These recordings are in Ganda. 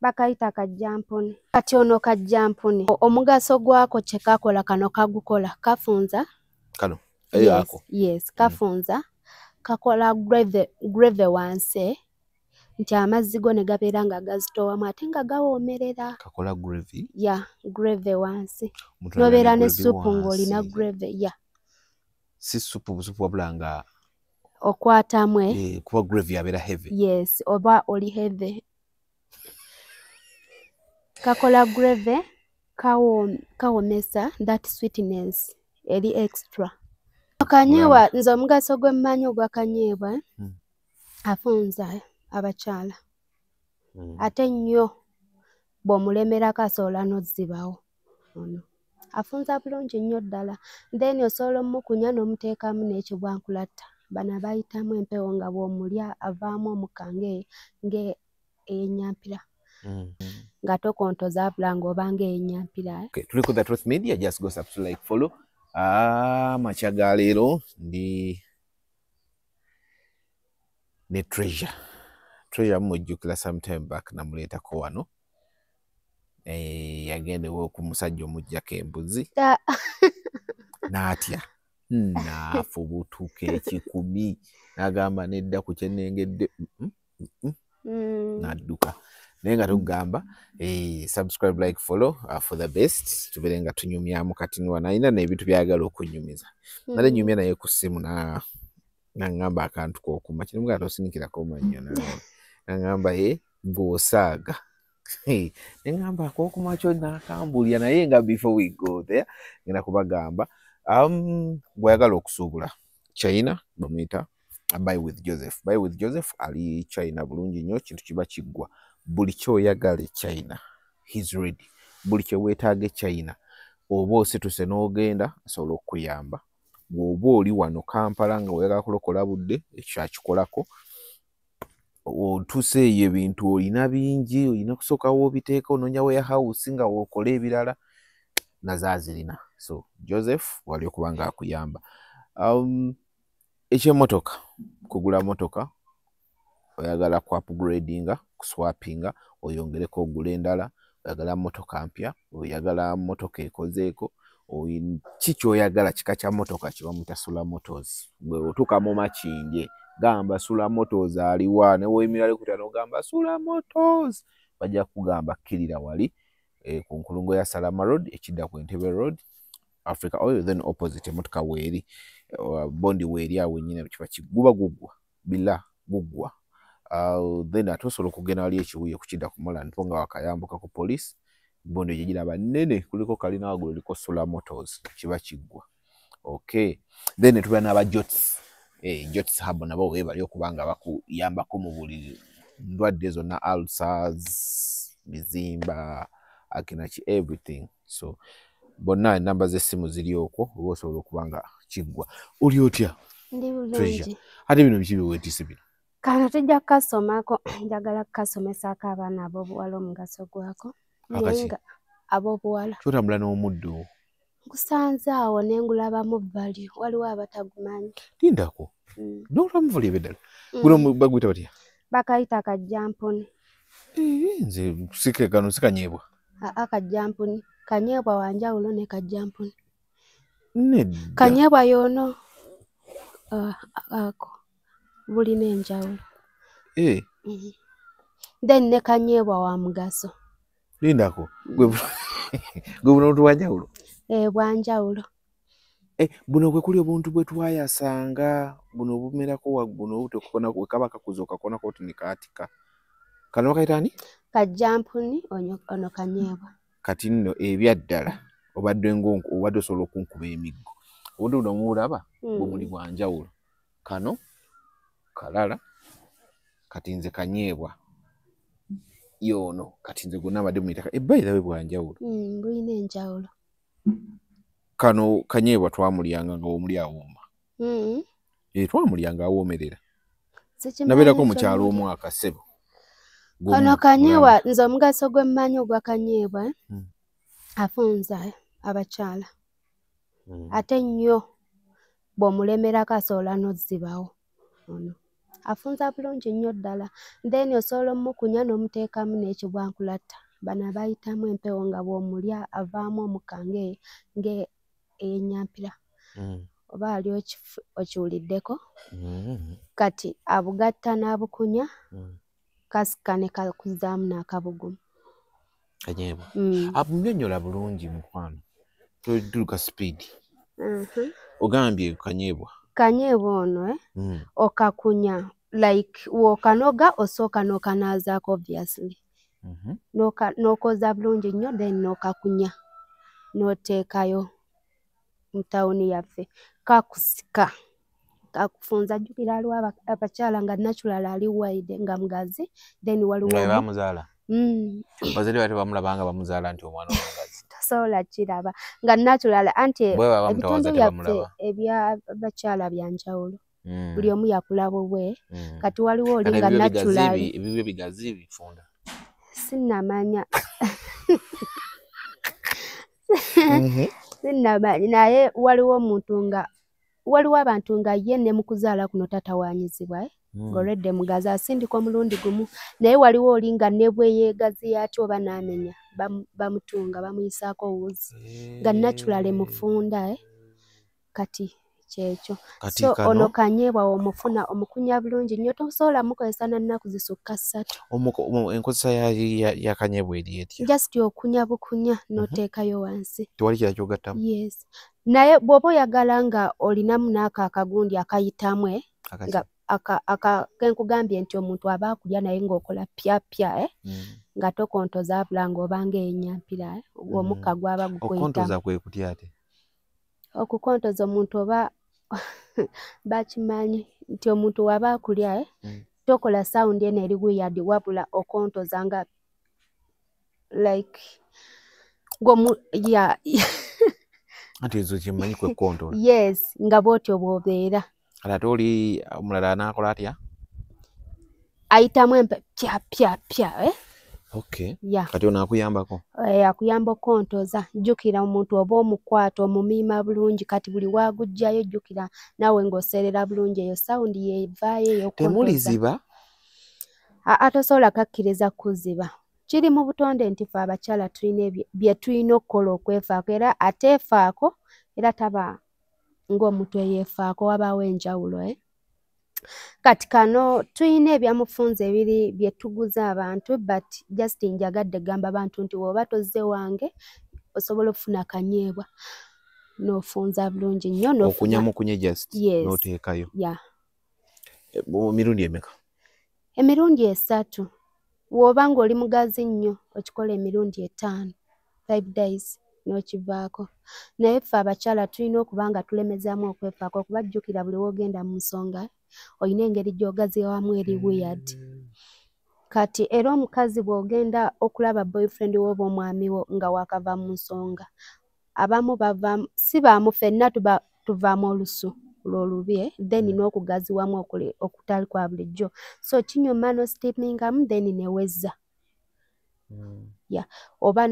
Bakayita kajjampuni. Kati ono kajjampuni omugaso gwako kye kakola kano kagukola kafunza kano yes kafunza kakola grave wansi nti amazzi go ne gabeera nga gazitowamu ate nga gawoomerera. Kakola gravy? Grave wansi. Nobeera ne supu ng'olina grave si supu wabula nga okwatamu kuba gravy abeera heavy. Yes, oba oli heavy. Kakola grave kawomesa that sweetness eri extra. Kanyeebwa nze omugaso gwe mmanyi ogwa kanyeebwa afunza abakyala ate nnyo bw'omulemerako asobola n'ozzibawo. Afunza bulungi nnyo ddala. Then osobola omukunya n'omuteekamu n'ekibwankulatta. Bano bayitamu empewo nga bw'omulya avaamu omukka ng'eyenyampira. Nga tokontoza bulanga oba ng'eyenyampira. Tuliko The Truth Media, just go subscribe, like, follow. Makya ga leero ndi ne Treasure mujjukira sometime back namuleetako wano. Yagendewo ku musajja omuggyako embuzi n'atya n'afubutuka ekikumi n'agamba nedda ku kyenengedde n'adduka. Naye nga tugamba subscribe, like, follow for the best. Tubeere nga tunyumyamu kati nalina n'ebintu byagala okunyumiza. Nale nyumya naye ku ssimu n'aŋŋamba akantu k'okuma kino mga tosinikirako mannyo n'aŋŋamba bw'osaaga neŋŋamba ak'okuma kyo n'akambulya naye nga before we go there ngenda kubagamba bw'ayagala okusuubula China bamuyita Buy with Joseph. Buy with Joseph ali China bulungi nnyo, kintu kiba kiggwa. Buli kyoyagala e China he's ready. Buli kye weetaaga e China oba osituse n'ogenda asobola okukuyamba. Bw'oba oli wano Kampala nga oyagala kulokola budde ekyo akikolako. Otuuse eyo ebintu olina bingi, olina kusooka w'obiteeka onoonya warehouse nga w'okola ebirala nazaazirina. So Joseph wali okuba nga akuyamba. Eky'emmotoka, kugula motoka oyagala ku upgradinga, kuswapinga, oyongereko ogula endala, oyagala motoka mpya, oyagala motoka ekozeeko, kikyoyagala kika kya motoka kiba mutasula motors. Bwe otuuka mu Makindye gamba Sula Motors aliwa, ne weemirale kutya n'ogamba Sula Motors, bajja kugamba kkirira wali ku nkulungo ya Salama Road ekidda ku Entebbe Road, Africa Oil, then opposite emotoka weeri bondi weeri awo nnyina kiba kiguba guggwa bila guggwa. Then ate osobola okugenda wali ekiwuye kukidda ku Moland nga wakayambuka ku police bondi egyo giraba nnene kuliko kalina waggulu liko Sula Motors kiba kiggwa. Okay, then tuba n'aba Jots. Jots Hub nabo weebali okuba nga bakuyambako mu buli ndwadde zonna, ulcers, bizimba, akinaki everything. So bonna enamba z'essimu ziri okwo oba osobola okuba nga kiggwa. Oli otya? Ndi bulungi. Ate bino biki byeweetiise bino? Kano tujja kukasomako, njagala kukasomesaako abaana ab'obuwala omugaso gwako. Naye nga ab'obuwala. Kyotambula n'omuddo? Gusanze awo ne ngulabamu value. Waliwo abatagumanyi. Lindako. N'olamu value ebeddala. Guno baguyita batya? Bakayita kajjampuni. Nze kano si kanyeebwa. Kajjampuni. Kanyeebwa wanjawulo ne kajjampuni. Nedda. Kanyeebwa yoono ako bulina enjawulo. Then ne kanyeebwa wa mugaso. Lindako. Gwe buno tuwanjawulo? Bwanjawulo. Buno kwe kuli obuntu bwe twayasanga buno bumerako waggulu obutekukona kaba kakuza okakonako oti nikaatika. Kano bakayita ani? Kajjampuni ono kanyeebwa. Kati nno ebyaddala obadde osobola okunkuba emiggo. Obuntu buno mubulaba bumuli bwanjawulo. Kano kalala kati nze kanyeebwa yoono kati nze gonna abadde muyita ebbayira we bwanjawulo. Bulina enjawulo. Kano kanyeebwa twamulyanga nga omuli awooma. Twamulyanga awoomerera. Nabeerako mu kyalo omwaka ssebo. Kano kanyeebwa nze omugaso gwe mmanyi ogwa kanyeebwa afunza abakyala. Ate nnyo bw'omulemerako asobola n'ozzibawo. afunza bulungi nnyo ddala. Then osobola omukunya n'omuteekamu n'ekibwankulatta. Bano abayitamu empewo nga bw'omulya avaamu omukka ng'enyampira. Oba ali okiwuliddeko. Kati abugatta n'abukunya kasika ne kakuzaamu n'akabugumu. Kanyeebwa. Abunyonnyola bulungi mukwano. Tuluka speed. Ogambye kanyeebwa. Kanyeebwa ono okakunya like w'okanoga osooka n'okanaazaako obviously. N'okoza bulungi nnyo then n'okakunya n'oteekayo mu tawuni yaffe. Kakusika kakufunza jjukira waliwo abakyala nga natural ali wide nga mugazi then waliwo bamuzaala. Bazadde bate bamulabanga bamuzaala nti omwana omugazi. Tasobola kiraba nga natural anti ebitundu byaffe eby'abakyala bya njawulo. Buli omu yakulaba bwe. Kati waliwo oli nga natural. Ebibyo bigazi bifunda. Sinnamanya. Sinnamanya naye waliwo abantu nga ye ne mu kuzaala kuno tatawaanyizibwa. Ng'olwedde mugazi asindika omulundi gumu naye waliwo oli nga ne bwe yeegaziya ati oba n'amenya bamutunga bamuyisaako wuzi nga natural mufunda. Kati kyekyo. So ono kanyeebwa omufuna omukunya bulungi nnyo tosobola mukozesa na nnaku zisukka 3. Enkozesa ya kanyeebwa eri etya? Just okunya bukunya n'oteekayo wansi. Tewali kirala ky'ogattamu? Yes. Naye bw'oba oyagala nga olinamu n'ako akagundi akayitamu kenkugambye nti omuntu aba akulya naye ng'okola pya nga tokontoza abula ng'obanga enyampira omukka gwaba gukwita. Okukontoza kwe kutya ate? Okukontoza omuntu oba bakimanyi nti omuntu waba akulya tokola sound eno eri weird wabula okontoza nga like anti ezo kimanyi kwe kontola. Yes, nga bw'otyo bw'obeera. Ate oli omulala anaakola atya? Ayitamu pya. Okay. Kati ono akuyambako? Akuyamba okontoza. Jjukira omuntu oba omukwata omumiima bulungi kati buli waagujjayo jjukira naawe ng'oserera bulungi eyo sound yevaayo ey'okontoza. Temuliziba? Tosobola kakkiriza kuziba. Kiri mu butonde nti ffe abakyala tulina bye tulina okukola okwefaako era ateefaako era taba ng'omuntu eyeefaako wabaawo enjawulo. Kati kano tulina ebyamufunza ebiri bye tuguza abantu but just njagadde gamba abantu nti woba tozze wange osobola okufuna kanyeebwa n'ofunza bulungi nnyo. Okunyamukunye just n'oteekayo. Emirundi emeka? Emirundi 3. Woba ng'oli mugazi nnyo okikola emirundi 5 days n'okivaako. Naye ffe abakyala tulina okuba nga tulemezaamu okwefaako okubajjukira buli wogenda mu nsonga olina engeri gy'ogaziwamu eri weird. Kati era omukazi bw'ogenda okulaba boyfriend wo oba omwami wo nga wakava mu nsonga abamu bavaamu si baamu ffenna tuvaamu olusu lw'olubi then n'okugaziwamu okutali kwa bulijjo. So kinyuma n'ositiimingamu then newezza. Oba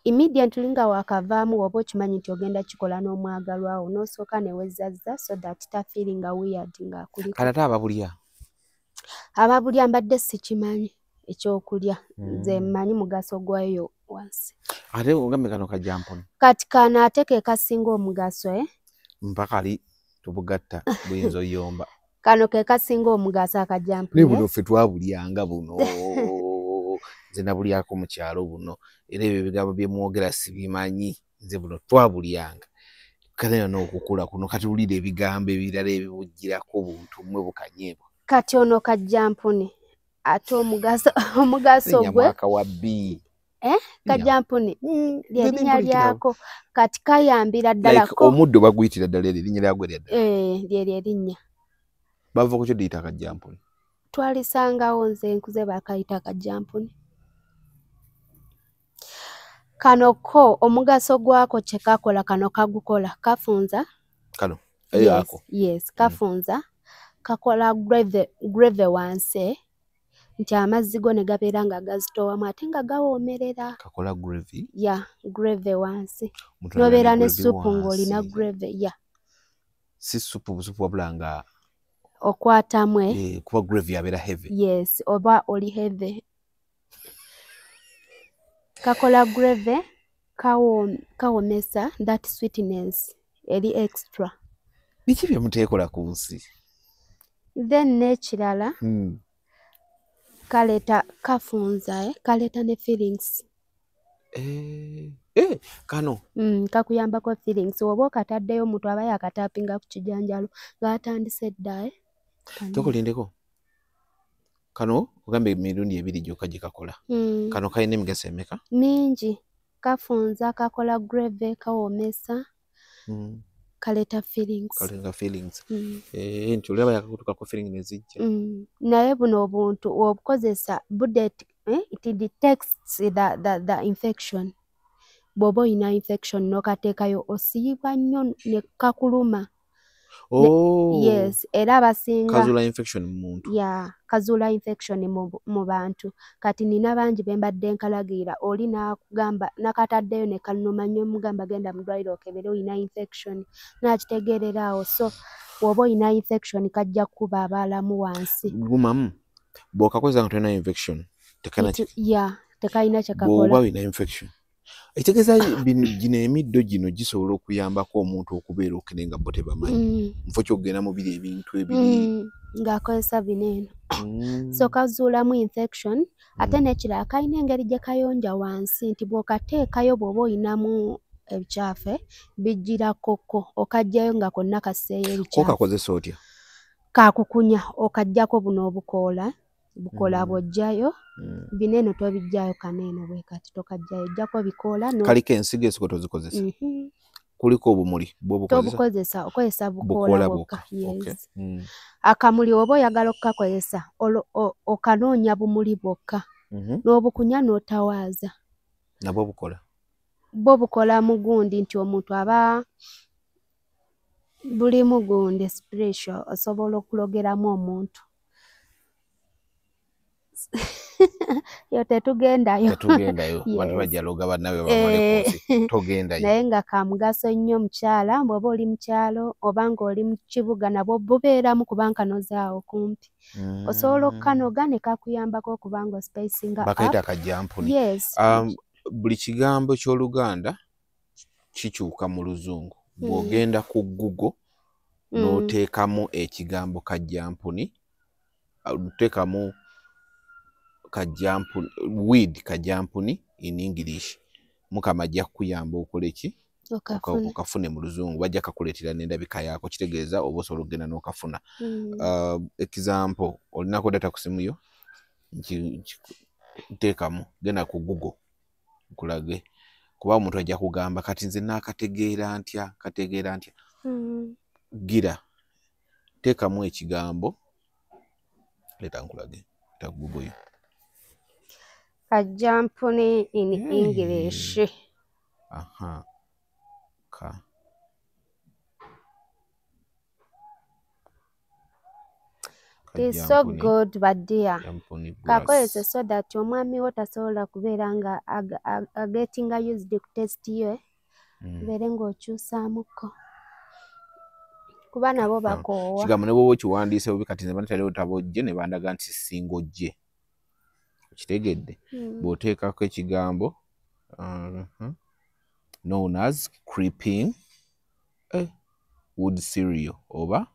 immediately nga wakavaamu oba okimanyi nti ogenda kikola n'omwagalwawo n'osooka newezazza so that tafiiringa weird nga akuliko. Kale ate ababulya? Ababulya mbadde sikimanyi ekyokulya. Nze mmanyi mugaso gwayo wansi. Ate ogambe kano kajjamponi? Kati kano ate ke kasinga omugaso. Mpaka ali tubugatta buyinza oyomba. Kano ke kasinga omugaso akajjamponi. Ne buno ffe twabulyanga buno. Nze nabulyako mu kyalo buno era ebyo ebigambo bye mwogera sibimanyi nze buno twabulyanga. Kale n'okukula kuno kati wulira ebigambo ebirala ebibujjirako buntu mmwe bukanyeebwa. Kati ono kajjamponi ate omugaso gwe mwaka wa B. Kajjamponi ly'erinnya lyako kati kayambira ddala ko omuddo baguyitira ddala erinnya lyagwe lya ddala. Ly'erinnya. Bava ku kyo diyita kajjamponi. Twalisangawo nze nkuze bakayita kajjamponi. Kano ko omugaso gwako kye kakola kano kagukola kafunza. Kano eyako. Yes, kafunza. Kakola grave wansi nti amazzi go ne gabeera nga gazitowamu ate nga gawoomerera. Kakola grave? Grave wansi. Nobeera ne supu ng'olina grave. Si supu busupu wabula nga okwatamwe kuba gravy yabeera heavy. Yes, oba oli heavy. Kakola gravy kawomesa that sweetness eri extra. Biki bye muteekola ku nsi? Then n'ekirala kaleta kafunza kaleta ne feelings. Kano kakuyambako feelings oba okataddeyo omuntu aba yakatapinga ku kijanjalo ng'atandise dda tokolindeko kano ogambe emirundi ebiri gyokka gye kakola. Kano kalina emigaso emeka? Mingi. Kafunza, kakola gravy, kawomesa, kaleta feelings. Kaleta feelings. Nti olaba yakakutukako feeling ne zijja. Naye buno obuntu obukozesa it detects the infection. Bw'oba olina infection n'okateekayo osiiba nnyo ne kakuluma. Yes, era abasinga kazuula infection mu muntu. Kazuula infection mu bantu. Kati nina bangi be mbadde nkalagira oli n'akugamba nakataddeyo ne kaluma nnyo mugamba genda mu ddwaliro okebere olina infection n'akitegeerera awo. So bw'oba olina infection kajja kuba abaalamu wansi. Gumamu bw'okakozesa nga tolina infection tekalina kye kakola. Bw'oba olina infection ekitegeeza gino emiddo gino gisobola okuyambako omuntu okubeera okene nga bo tebamanyi mufo kyokugenda mu biri ebintu ebiri ng'akozesa bino eno. So kazuulamu infection ate n'ekirala kalina engeri gye kayonja wansi nti bw'okateekayo bw'oba olinamu ebikyafe bijjira koko okajjayo nga konna kasseeyo ebikyafe. Kakozesa otya? Kakukunya okajjako buno obukoola bw'ojjayo bino eno tobijjayo kaneeno bwe kati tokajjayo ojjako bikoola. Kaliko ensigo esiko tozikozesa? Kuliko obumuli tobukozesa okozesa bukoola bwokka. Yes. Akamuli oba oyagala okukakozesa okanoonya bumuli bwokka n'obukunya n'otawaaza. Nabwo bukola? Bwo bukola mugundi nti omuntu aba buli mugundi spiritual osobola okulogeramu omuntu. Yo tetugendayo. Bantu bajja loga bannabe bamale ku nsi togendayo. Naye nga ka mugaso nnyo mukyala bw'oba oli mu kyalo oba ng'oli mu kibuga nabwo bubeeramu kuba nkanozaawo kumpi. Osobola okukanoga ne kakuyambako okuba nga spacinga up. Bakayita akajjampuni. Yes. Buli kigambo ky'Oluganda kikyuka mu Luzungu. Bw'ogenda ku Google n'oteekamu ekigambo kajjampuni oteekamu kajjampuni weed kajjampuni in English Mukama ajja kukuyamba okole ki okafune mu Luzungu bajja kakuleetera n'endabika yaako kitegeeza oba osobola okugenda n'okafuna. Example olinako data ku simu yo nteekamu genda ku Google kulage kuba omuntu ajja kugamba kati nze naakategeera ntya gira teekamu ekigambo leeta nkulage ta Google yo kajjampuni in English. It's so good but dear. Kakozese so that omwami wo tasobola kubeera nga agetinga used ku test ye beere ng'okyusaamuko kuba nabo bakoowa. Kigambo ne bw'oba okiwandiise bubi kati ne banatalewo tabojje ne bandaga nti singojje. Kitegedde bw'oteekako ekigambo known as creeping wood cereal oba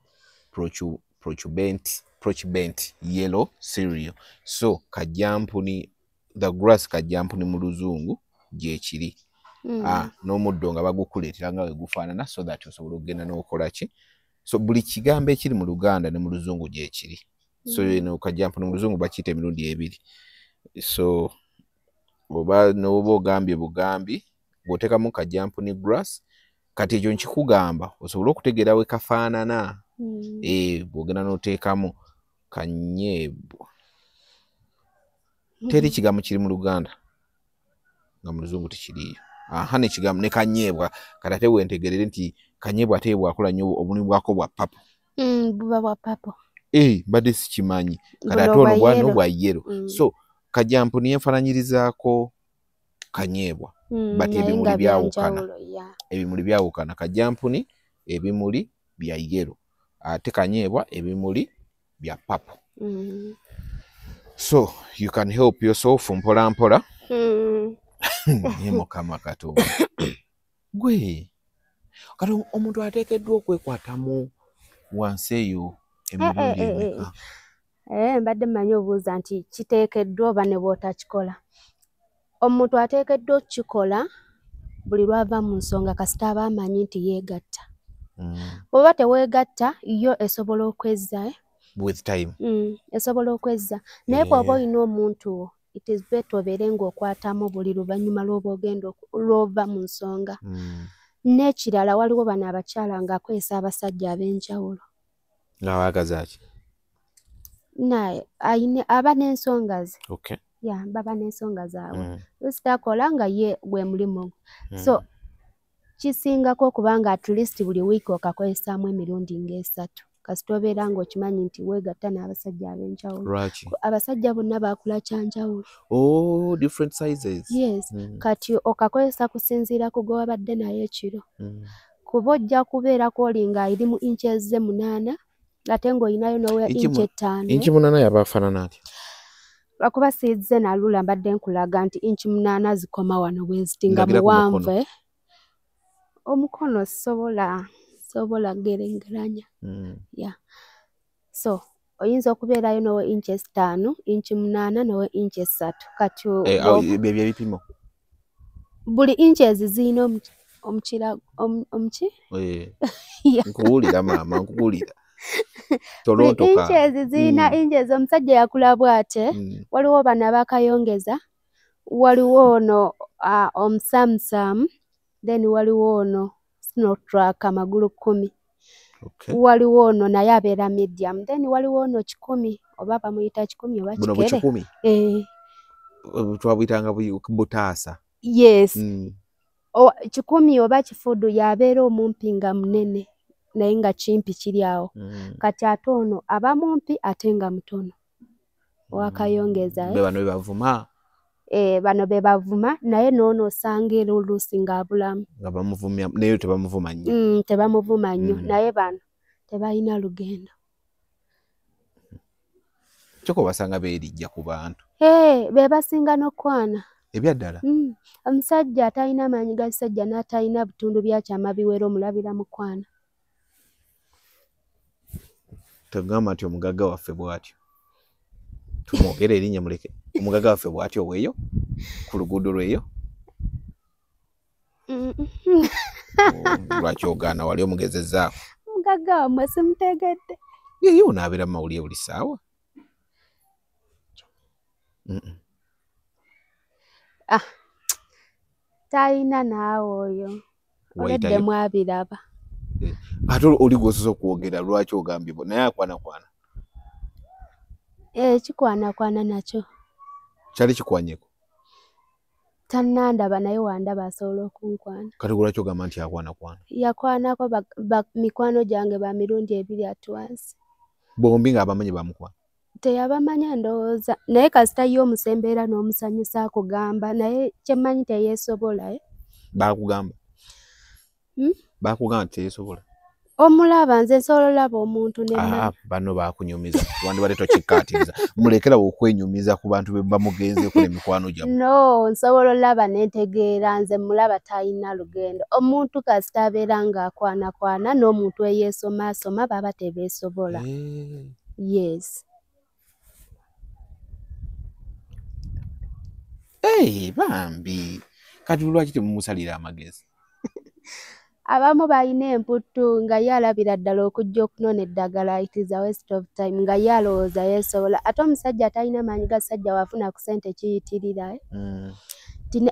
prochubent yellow cereal. So kajjampuni the grass kajjampuni mu Luzungu gyekiri. N'omuddo nga bagukuleetera nga we gufaanana so that osobola okugenda n'okola ki. So buli kigambo ekiri mu Luganda ne mu Luzungu gyekiri. So eno kajjampuni mu Luzungu bakiyita emirundi ebiri. So oba n'oba ogambye bugambi bw'oteekamu kajjampuni grass kati ekyo nkikugamba osobola okutegeera we kafaanana. Bw'ogenda n'oteekamu kanyeebwa teri kigambo kiri mu Luganda nga mu Luzungu tekiriyo. N'ekigambo ne kanyeebwa kati ate wentegerere nti kanyeebwa ate bwakola nnyo obuntu bwako bwa papo. Buba bwa papo. Mbadde sikimanyi kati ate ono bwano bwa yero. So kajjampuni yenfaananyirizaako kanyeebwa bati ebimuli byawukana. Ebimuli byawukana kajjampuni ebimuli bya yero ate kanyeebwa ebimuli bya purple. So you can help yourself mpola mpola. Mukama Katonda. Gwe kati omuntu ateekeddwa okwekwatamu wansi eyo emirundi emeka. Mbadde mmanyi obuuza nti kiteekeddwa oba ne bw'otakikola. Omuntu ateekeddwa okukikola buli lwava mu nsonga kasita aba amanyi nti yeegatta. Bw'oba teweegatta yo esobola okwezza. With time. Esobola okwezza. Naye bw'oba olina omuntu it is better obeere ng'okwatamu buli luvannyuma lw'ova mu nsonga. N'ekirala waliwo bano abakyala ng'akozesa abasajja ab'enjawulo. Ng'abaagaza ki? Naye aba n'ensonga ze. Okay. Baba n'ensonga zaabwe. Sitakola nga ye gwe mulimu. So kisingako okuba nga at least buli wiiki okakozesaamu emirundi nga 3. Kasita obeera ng'okimanyi nti weegatta n'abasajja ab'enjawulo. Lwaki? Abasajja bonna baakula kyanjawulo. Oh, different sizes. Yes. Kati okakozesa kusinziira ku gwe wabadde naye ekiro. Kuba ojja kubeera kwoli nga eri mu inches ze 8 ate ng'olinayo n'owa inch 5. Inch 8 yaba afaanana atya? Lwakuba sizze nalula mbadde nkulaga nti inch 8 zikoma wano bwe ziti nga muwanvu. Omukono sobola gerengeranya. So oyinza okubeerayo n'owa inches 5, inch 8 n'owa inches 3. Kati bye bipimo. Buli inches zirina omuki? Nkuwulira maama, nkuwulira. Inches zirina inches. Omusajja yakula bw'ate. Waliwo bano abakayongeza. Waliwo ono omusamusamu. Then waliwo ono Snotrack amagulu 10. Waliwo ono naye abeera medium. Then waliwo ono 10 oba bamuyita 10 oba kikere. Buno 10. Twabuyitanga butaasa. Yes. 10 oba kifudu yabeera omumpi nga munene naye nga kimpi kiri awo. Kati ate ono aba mumpi ate nga mutono. Wakayongeza. Bano be bavuma. Bano be bavuma naye n'ono osanga era oluusi ng'abulamu. Nga bamuvumya naye tebamuvuma nnyo. Tebamuvuma nnyo naye bano tebalina lugendo. Kyokka basanga beerijja ku bantu. Be basinga n'okwana. Ebyaddala. Omusajja atalina maanyi ga kisajja n'atalina bitundu byakyama biwera omulabira mu kwana. Tugamba nti omugagga waffe bw'atyo. Tumwogere erinnya muleke. Omugagga waffe bw'atyo weeyo ku luguudo lweyo. Lwaki ogaana wali omugezezzaako? Omugagga wammwe simutegedde. Yeyo onaabeera mu mawulire buli ssaawa. Talina naawe oyo. Oledde mwabiraba. Ate oli gw'osoose okwogera lwaki ogambye naye akwanakwana. Kikwanakwana nakyo. Kyali kikwanyeko. Tannandaba naye wandaba asobola okunkwana. Kati lwaki ogamba nti akwanakwana? Yakwanako mikwano gyange ba mirundi 2 atwansi. Bombi ng'abamanyi bamukwana. Teyabamanya ndowooza naye kasita ye omusembeera n'omusanyusa akugamba naye kyemmanyi teyeesobola. Baakugamba? Baakugamba teyeesobola? Omulaba nze nsobola olaba omuntu bano baakunyumiza wandibadde tokikkaatiriza. Mulekera okwenyumiza ku bantu be bamugenzeeko n'emikwano gyammwe. No, nsobola olaba n'entegeera nze mulaba talina lugendo. Omuntu kasita abeera ng'akwanakwana n'omuntu eyeesomaasoma baba tebeesobola. Yes. Bambi kati lwaki temumusalira amagezi? Abamu balina emputtu nga ye alabira ddala okujja okunona eddagala it is a waste of time nga ye alowooza yeesobola. Ate omusajja atalina maanyi ga ssajja wafuna ku ssente kiyitirira.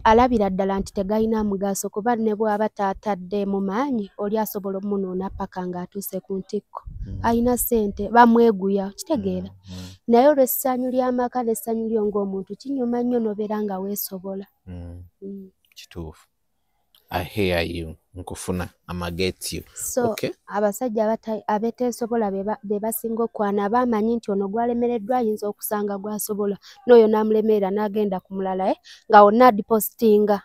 Alabira ddala nti tegalina mugaso kuba ne bw'aba taatadde mu maanyi oli asobola omunoona paka ng'atuuse ku ntikko. Alina ssente bamweguya kitegeera. Naye olw'essanyu ly'amaka n'essanyu lyo ng'omuntu kinyuma nnyo n'obeera nga weesobola. Kituufu. I hear you. Nkufuna amaget you. So abasajja abeteesobola be basinga okwana bamanyi nti ono gwalemereddwa ayinza okusanga gwasobola n'oyo n'amulemerera n'agenda ku mulala nga wonna adipositinga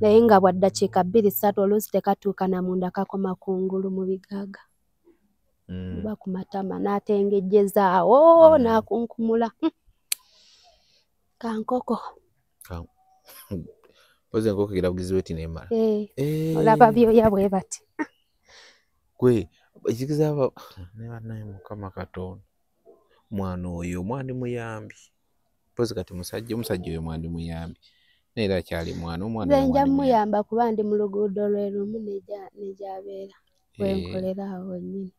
naye nga bwa ddakiika 2-3 oluusi tekatuuka na munda kakoma kungulu mu bigaaga. Muba ku matama n'atengejjezaawo n'akunkumula. Kankoko. Pozi enkoko gira bugizi weti n'emala. Olaba byoya bwe bati. Gwe ekigiza naye Mukama Katonda. Mwana oyo mwandi muyambi. Pozi kati omusajja oyo mwandi muyambi. Neera akyali mwana omwana oyo. Nja muyamba kuba ndi mu luguudo lwe lumu n'egyabeera. Wenkolera awo nnyini.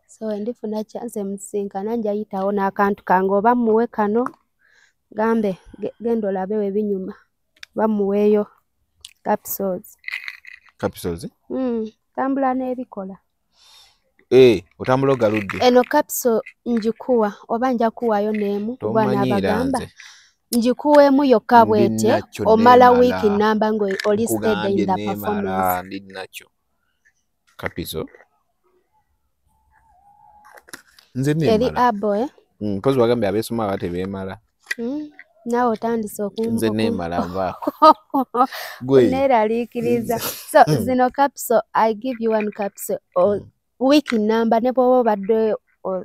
So ndifuna chance musinkana njayitawo n'akantu kange oba muwe kano gambe genda olabe we binyuma bamuweeyo capsules. Tambula n'ebikola. Otambula ogaludde. Eno capsule njikuwa oba nja kuwaayo n'emu kuba n'abagamba njikuweemu yokka bwete omala wiiki namba ngo oli steady in the performance. Ndinakyo capsule. Nze nemala. Eri abo Pozi wagambe abeesoma batebeemala. Naawe otandise okumva. Nze nemala nvaako. Neeraliikiriza. So zino capsule I give you one capsule wiiki namba ne bw'oba obadde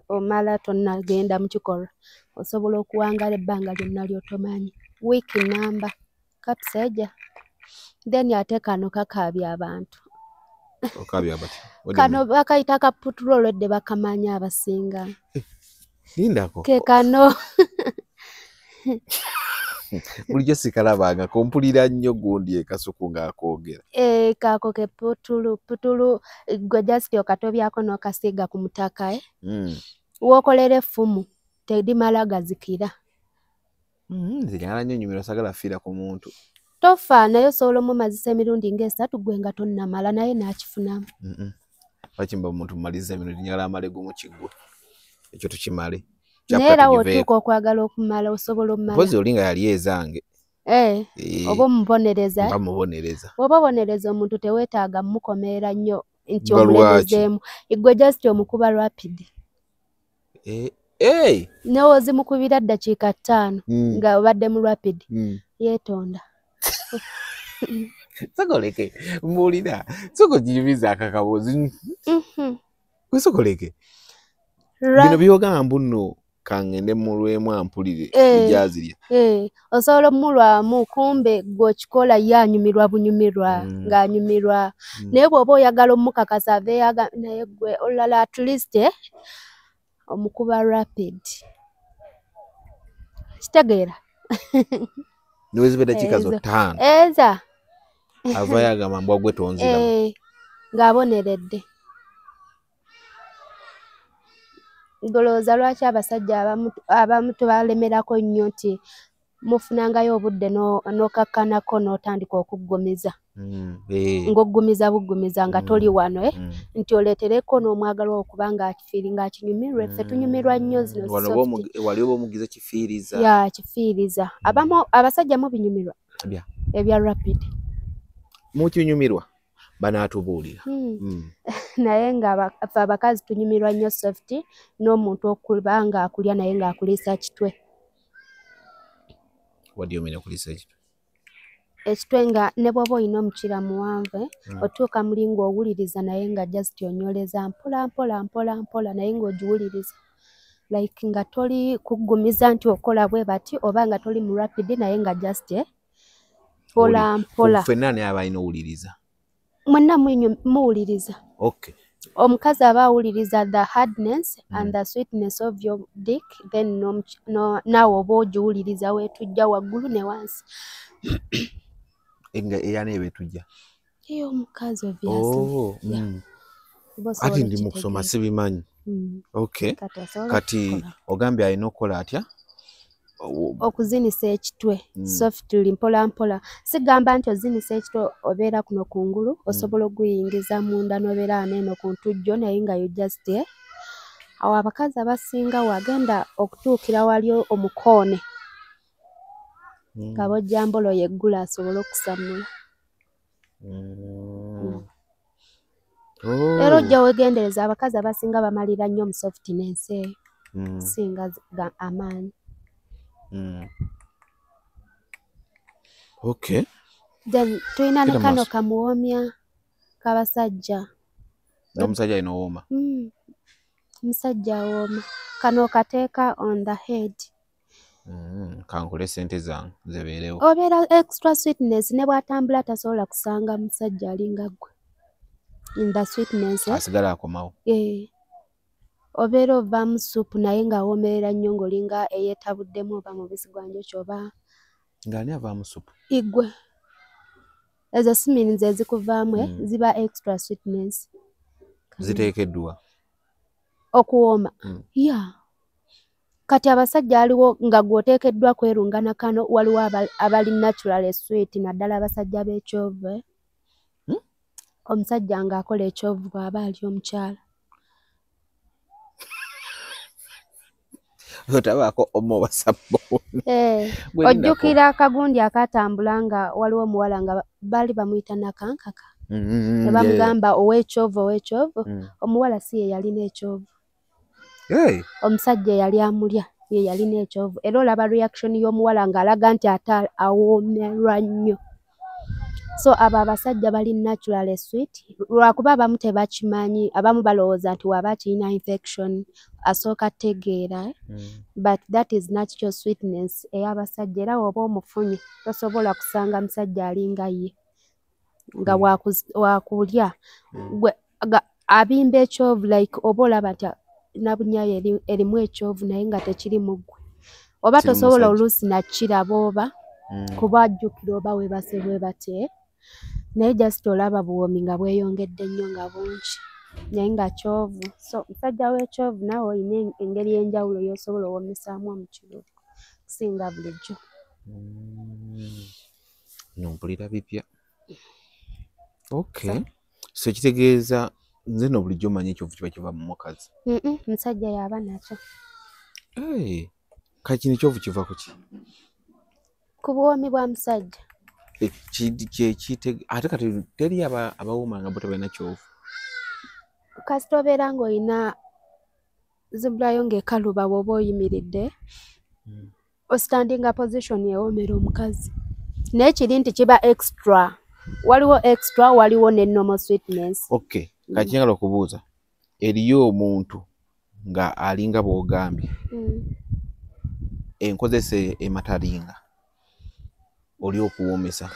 omala tonnagenda mu kikolwa osobola okuwangala ebbanga lyonna ly'otomanyi. Wiiki namba capsule ejja. Then ate kano kakaabya abantu. Okaabya bati. Kano bakayita kaputula olwedde bakamanya abasinga. Lindako. Ke kano. Bulijjo sikalabanga kompulira nnyo gundi ekasuku ng'akoogera. Kaako ke putulu gwe just okatobyako n'okasiiga ku mutaka wookolera effumu tedimala gazikira. Nze njagala nnyo nyumiro sagala fiira ku muntu. Tofa naye osobola omumazisa emirundi ng'esatu gwe nga tonnamala naye n'akifunamu. Bakimba omuntu mumaliza emirundi njagala amale gumu kiggwe. Ekyo tukimale. Naye era wotuuka okwagala okumala osobola omumala. Pozi oli nga yali ezange. Oba omubonereza. Oba obonereza omuntu teweetaaga mukomeera nnyo nti omulemezeemu. Gwe just omukuba rapid. Newe ozimukubira ddakiika 5 nga obadde mu rapid. Yeetonda. Sokoleke mbuulira soko jibiza akakabuzi. Sokoleke. Bino byogamba mbuno kangende mulwemu ampulire ejazirya. Osobola omulwamu kumbe gw'okikola yanyumirwa bunyumirwa ng'anyumirwa. Naye bw'oba oyagala omukakasa aveeyaga naye gwe olala at least omukuba rapid. Kitegeera? Niwezi dakika zo 5. Eza. Avaayo agamba mbwa gwe tonziramu. Ng'aboneredde. Ndowooza lwaki abasajja abamu tebalemerako nnyo nti mufunangayo obudde n'okakkanako n'otandika okuggumiza. Ng'oggumiza nga toli wano nti oleetereko n'omwagala okuba ng'akifiiringa akinyumirwe. Ffe tunyumirwa nnyo zino soft. Wali oba omugize kifiiriza. Ya kifiiriza. Abamu abasajja mu binyumirwa. Ebya rapid. Mukinyumirwa banaatubuulira. Naye nga abakazi tunyumirwa nnyo soft n'omuntu okuba ng'akulya naye ng'akuliisa kitwe. What do you mean okuliisa ekitwe? Ekitwe nga ne bw'oba olina omukira muwanvu otuuka muli ng'owuliriza naye nga just onyoleza mpola naye ng'ogiwuliriza. Like nga toli kuggumiza nti okola bwe bati oba nga toli mu rapid naye nga just mpola. Ffenna ani aba alina owuliriza? Mwenna muwuliriza. Okay. Omukazi aba awuliriza the hardness and the sweetness of your dick, then naawe oba ogiwuliriza weetujja waggulu ne wansi. Eyani ebetujja? Eyo omukazi obviously. Ati ndi mu kusoma sibimanyi. Okay. Kati ogambye alina okukola atya? Okuzinisa ekitwe softly mpola. Sigamba nti ozinisa ekitwe obeera kuno kungulu osobola okuyingiza munda n'obeera aneeno ku ntujjo naye nga you just awo abakazi abasinga wagenda okutuukira wali omukoone nga bojja mbola yeggula asobole okusamula. Era ojja wegendereza abakazi abasinga bamalira nnyo mu softness eyo singa amaanyi. Okay. Then tulina ne kano kamuwomya kabasajja N'omusajja alina owooma. Musajja awooma. Kano kateeka on the head. Kankole sente zange zibeerewo. Obeera extra sweetness ne bw'atambula tasobola kusanga musajja alinga ggwe. In the sweetness. Asigala akomawo. Obeera ovaamu supu naye ng'awoomerera nnyo ng'olinga eyeetabuddemu oba mubisi gwa njoki oba. Ng'ani avaamu supu? Igwe. Ezo simins ezikuvaamu ziba extra sweetness. Ziteekeddwa. Okuwooma. Kati abasajja aliwo nga gw'oteekeddwa kwerungana kano waliwo abali natural sweet naddala abasajja b'ekyovu. Omusajja ng'akola ekyovu bw'aba ali omukyala. Otabaako omuwa sabbuuni. Ojjukira akagundi akatambula nga waliwo omuwala nga baali bamuyita Nakankaka. Ne bamugamba ow'ekyovu. Omuwala si ye yalina ekyovu. Omusajja eyali amulya ye yalina ekyovu. Era olaba reaction y'omuwala ng'alaga nti ate awoomerwa nnyo. So abo abasajja bali natural sweet lwakuba abamu tebakimanyi, abamu balowooza nti waba kirina infection asooka tegeera. But that is natural sweetness ey'abasajja era oba omufunye tosobola kusanga musajja alinga ye nga wakulya abimba ekyovu like oba olaba nti nabunyayo erimu ekyovu naye nga tekiri mu ggwe. Oba tosobola oluusi nakiraba oba kuba ajjukira oba weebase bwe batye. Naye just olaba buwomi nga bweyongedde nnyo nga bungi naye nga kyovu. So musajja w'ekyovu naawe olina engeri y'enjawulo y'osobola owoomesaamu omukiro kusinga bulijjo. Nompulira bipya. Okay. So kitegeeza nze no bulijjo manyi ekyovu kiba kiva mu mukazi. Musajja yaba nakyo. Kati kino ekyovu kiva ku ki? Ku buwomi bwa musajja. Ate kati teri abawooma nga bo tebalina kyovu. Kasita obeera ng'olina zibulayo ng'ekaluba bw'oba oyimiridde ostandinga position ewoomera omukazi. Naye kiri nti kiba extra. Waliwo extra, waliwo ne normal sweetness. Okay. Kati njagala okubuuza. Eriyo omuntu nga alinga bw'ogambye. Enkozesa ematalinga. Oli okuwoomesa.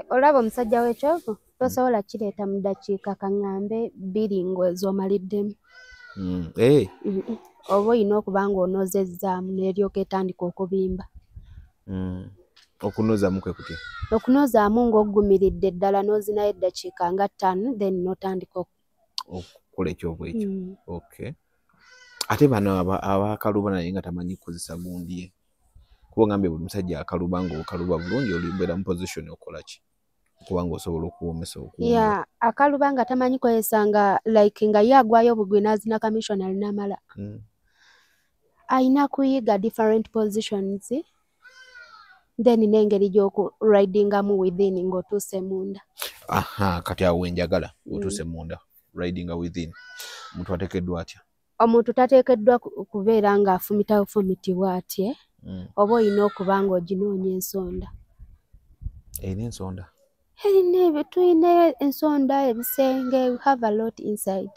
Olaba omusajja w'ekyovu tosobola kireeta mu ddakiika kaŋŋambe 2 ng'ez'omaliddemu. Oba olina okuba ng'onozezzaamu n'eryoka etandika okubimba. Okunozaamu kwe kutya? Okunozaamu ng'oggumiridde ddala n'ozinayo eddakiika nga 5 then n'otandika okukola ekyovu ekyo. Okay. Ate bano abakaluba naye nga tamanyi kukozesa gundi ye. Kuba ngambye buli musajja akaluba ng'okaluba bulungi olimbeera mu position okola ki? Kuba ng'osobola okuwoomesa okuwummula. Akaluba nga tamanyi kozesa nga like nga ye agwayo bugwi n'azina commissioner n'amala. Ayina kuyiga different positions then n'engeri gy'okuridingamu within ng'otuuse munda. Kati awo wenjagala otuuse munda. Riding within. Omuntu ateekeddwa atya? Omuntu tateekeddwa kubeera ng'afumitibwa atye. Oba olina okuba ng'oginoonya ensonda. Erina ensonda? Tulina ensonda, ebisenge, we have a lot inside.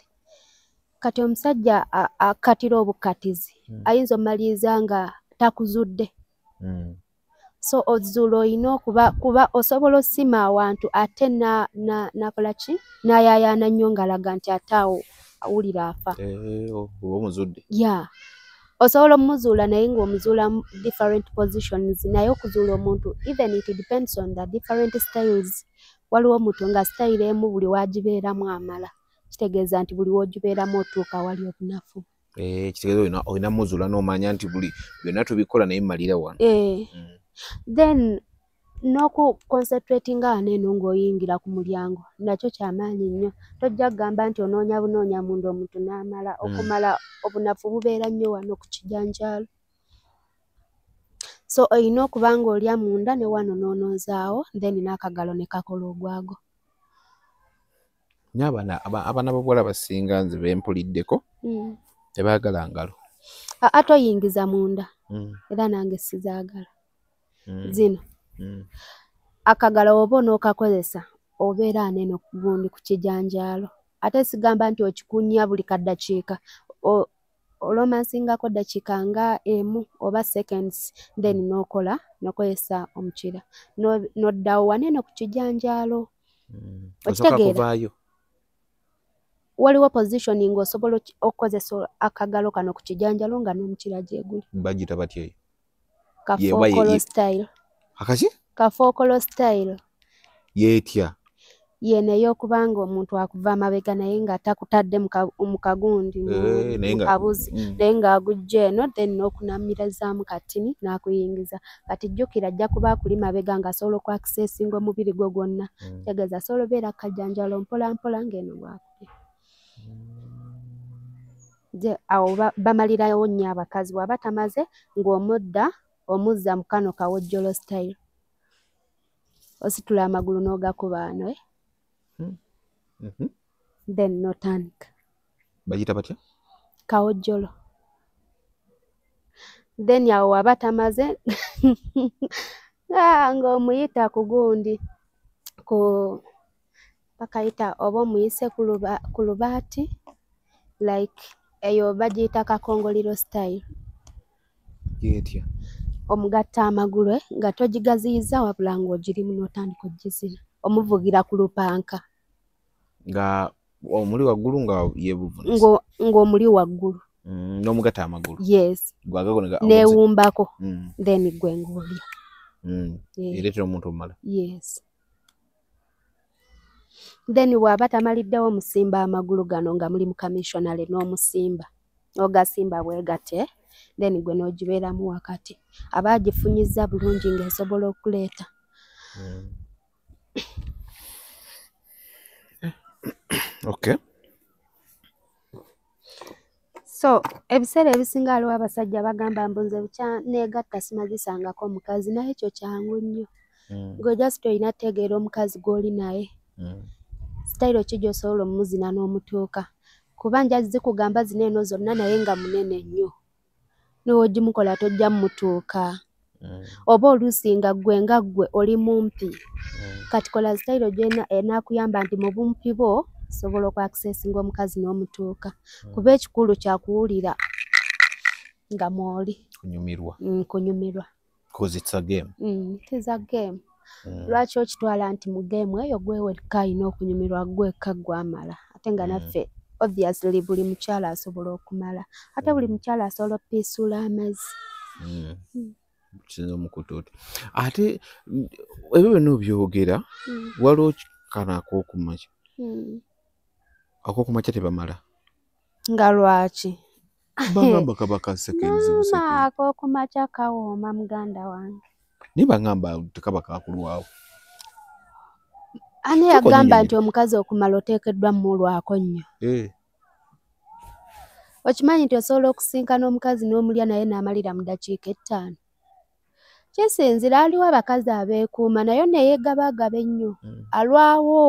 Kati omusajja akatira obukatizi ayinza omaliriza nga takuzudde. So ozuula olina kuba osobola osima awantu ate nakola ki? N'ayaayaana nnyo ng'alaga nti ate awo awulira afa. Oba omuzudde? Osobola omuzuula naye ng'omuzuula different positions. Naye okuzuula omuntu even it depends on the different styles. Waliwo omuntu nga style emu buli wagibeeramu amala. Kitegeeza nti buli wogibeeramu otuuka wali obunafu. Kitegeeza olina muzuula n'omanya nti buli byonna tubikola naye mmalira wano. Then n'okuconcentratinga wano eno ng'oyingira ku mulyango nakyo kyamaanyi nnyo. Tojja kugamba nti onoonya bunoonya munda omuntu n'amala. Okumala obunafu bubeera nnyo wano ku kijanjaalo. So olina okuba ng'olya munda ne wano n'onoozaawo then n'akagalo ne kakola ogwago. Abaana b'obuwala basinga nze bempuliddeko tebaagala ngalo. Toyingiza munda era nange sizaagala. Zino akagalo oba onookakozesa obeera aneeno gundi ku kijanjaalo. ate sigamba nti okikunya buli kaddakiika olomansingako dakiika nga emu oba seconds then nokola nokozesa omukira noddawo wanene ku kijanjaalo okitegeera waliwo positioning osobola okukozesa akagalo kano ku kijanjaalo nga n'omukira gyeguli bagita batya kafookolo style kafookolo style yeetya yene ey'okubanga omuntu akuva amabega naye nga takutadde mu kagundi mu kabuzi naye ng'agujja eno then n'okunamirizaamu katini n'akuyingiza kati jjukira ajja kuba akuli mabega ng'asobola okwakisesinga omubiri gwe gwonna tegeeza asobola obeera kajanjalo mpolampola ng'eno bwakuli awo bamalirawo nnyo abakazi bw'aba tamaze ng'omuzza mu kano kawojjolo style ositula amagulu n'ogakuba ano then notandika bagita batya kawojjolo then awo waba tamaze ng'omuyita ku gundi bakayita oba omuyise ku lubaati like eyo bagiyita kakongoliro style yeetya omugatta amagulu nga togigaziyiza wabula ng'ogirimu n'otandika ogizina omuvugira ku lupanka nga omuli waggulu nga yeebuvunisa ng'omuli waggulu n'omugatta amagulu yes neewumbako then gwe ng'olya ereetera omuntu omumala yes then bw'aba tamaliddewo omusimba amagulu gano nga muli mu kamissionary n'omusimba ogasimba bwe gate then gwe n'ogibeeramu wakati aba agifunyizza bulungi ng'esobola okuleeta okay so ebiseera ebisinga aliwo abasajja bagamba mbunze bukya negatta simazisangako omukazi naye ekyo kyangu nnyo gwe just olina tegeera omukazi gw'oli naye sitayiro ki gy'osobola omuzina n'omutuuka kuba nja zikugamba zino eno zonna naye nga munene nnyo n'ogimukola tojja mmutuuka oba oluusi nga gwe oli mumpi kati kola sitayiro gy'enaakuyamba nti mu bumpi bwo sobola okwakisesinga omukazi n'omutuuka kuba ekikulu kyakuwulira nga mwoli kunyumirwa because it's a game it is a game lwaki okitwala nti mu game eyo gwewekka alina okunyumirwa gwekka gwamala ate nga naffe obviously buli mukyala asobola okumala ate buli mukyala asobola opiisuula amazzi kisinza omukutuuti ate ebyo byonna obyogera waliwo kana ak'okumakya ak'okumakya tebamala nga lwaki bagamba kaba kasekenzi ak'okumakya kawooma muganda wange naye bagamba tekaba kakulwawo ani yagamba nti omukazi okumala oteekeddwa mmulwako nnyo okimanyi nti osobola okusinkana omukazi n'omulya naye n'amalira mu ddakiika 5 kisinzira aliwo abakazi abeekuuma naye neyeegabagaba ennyo alwawo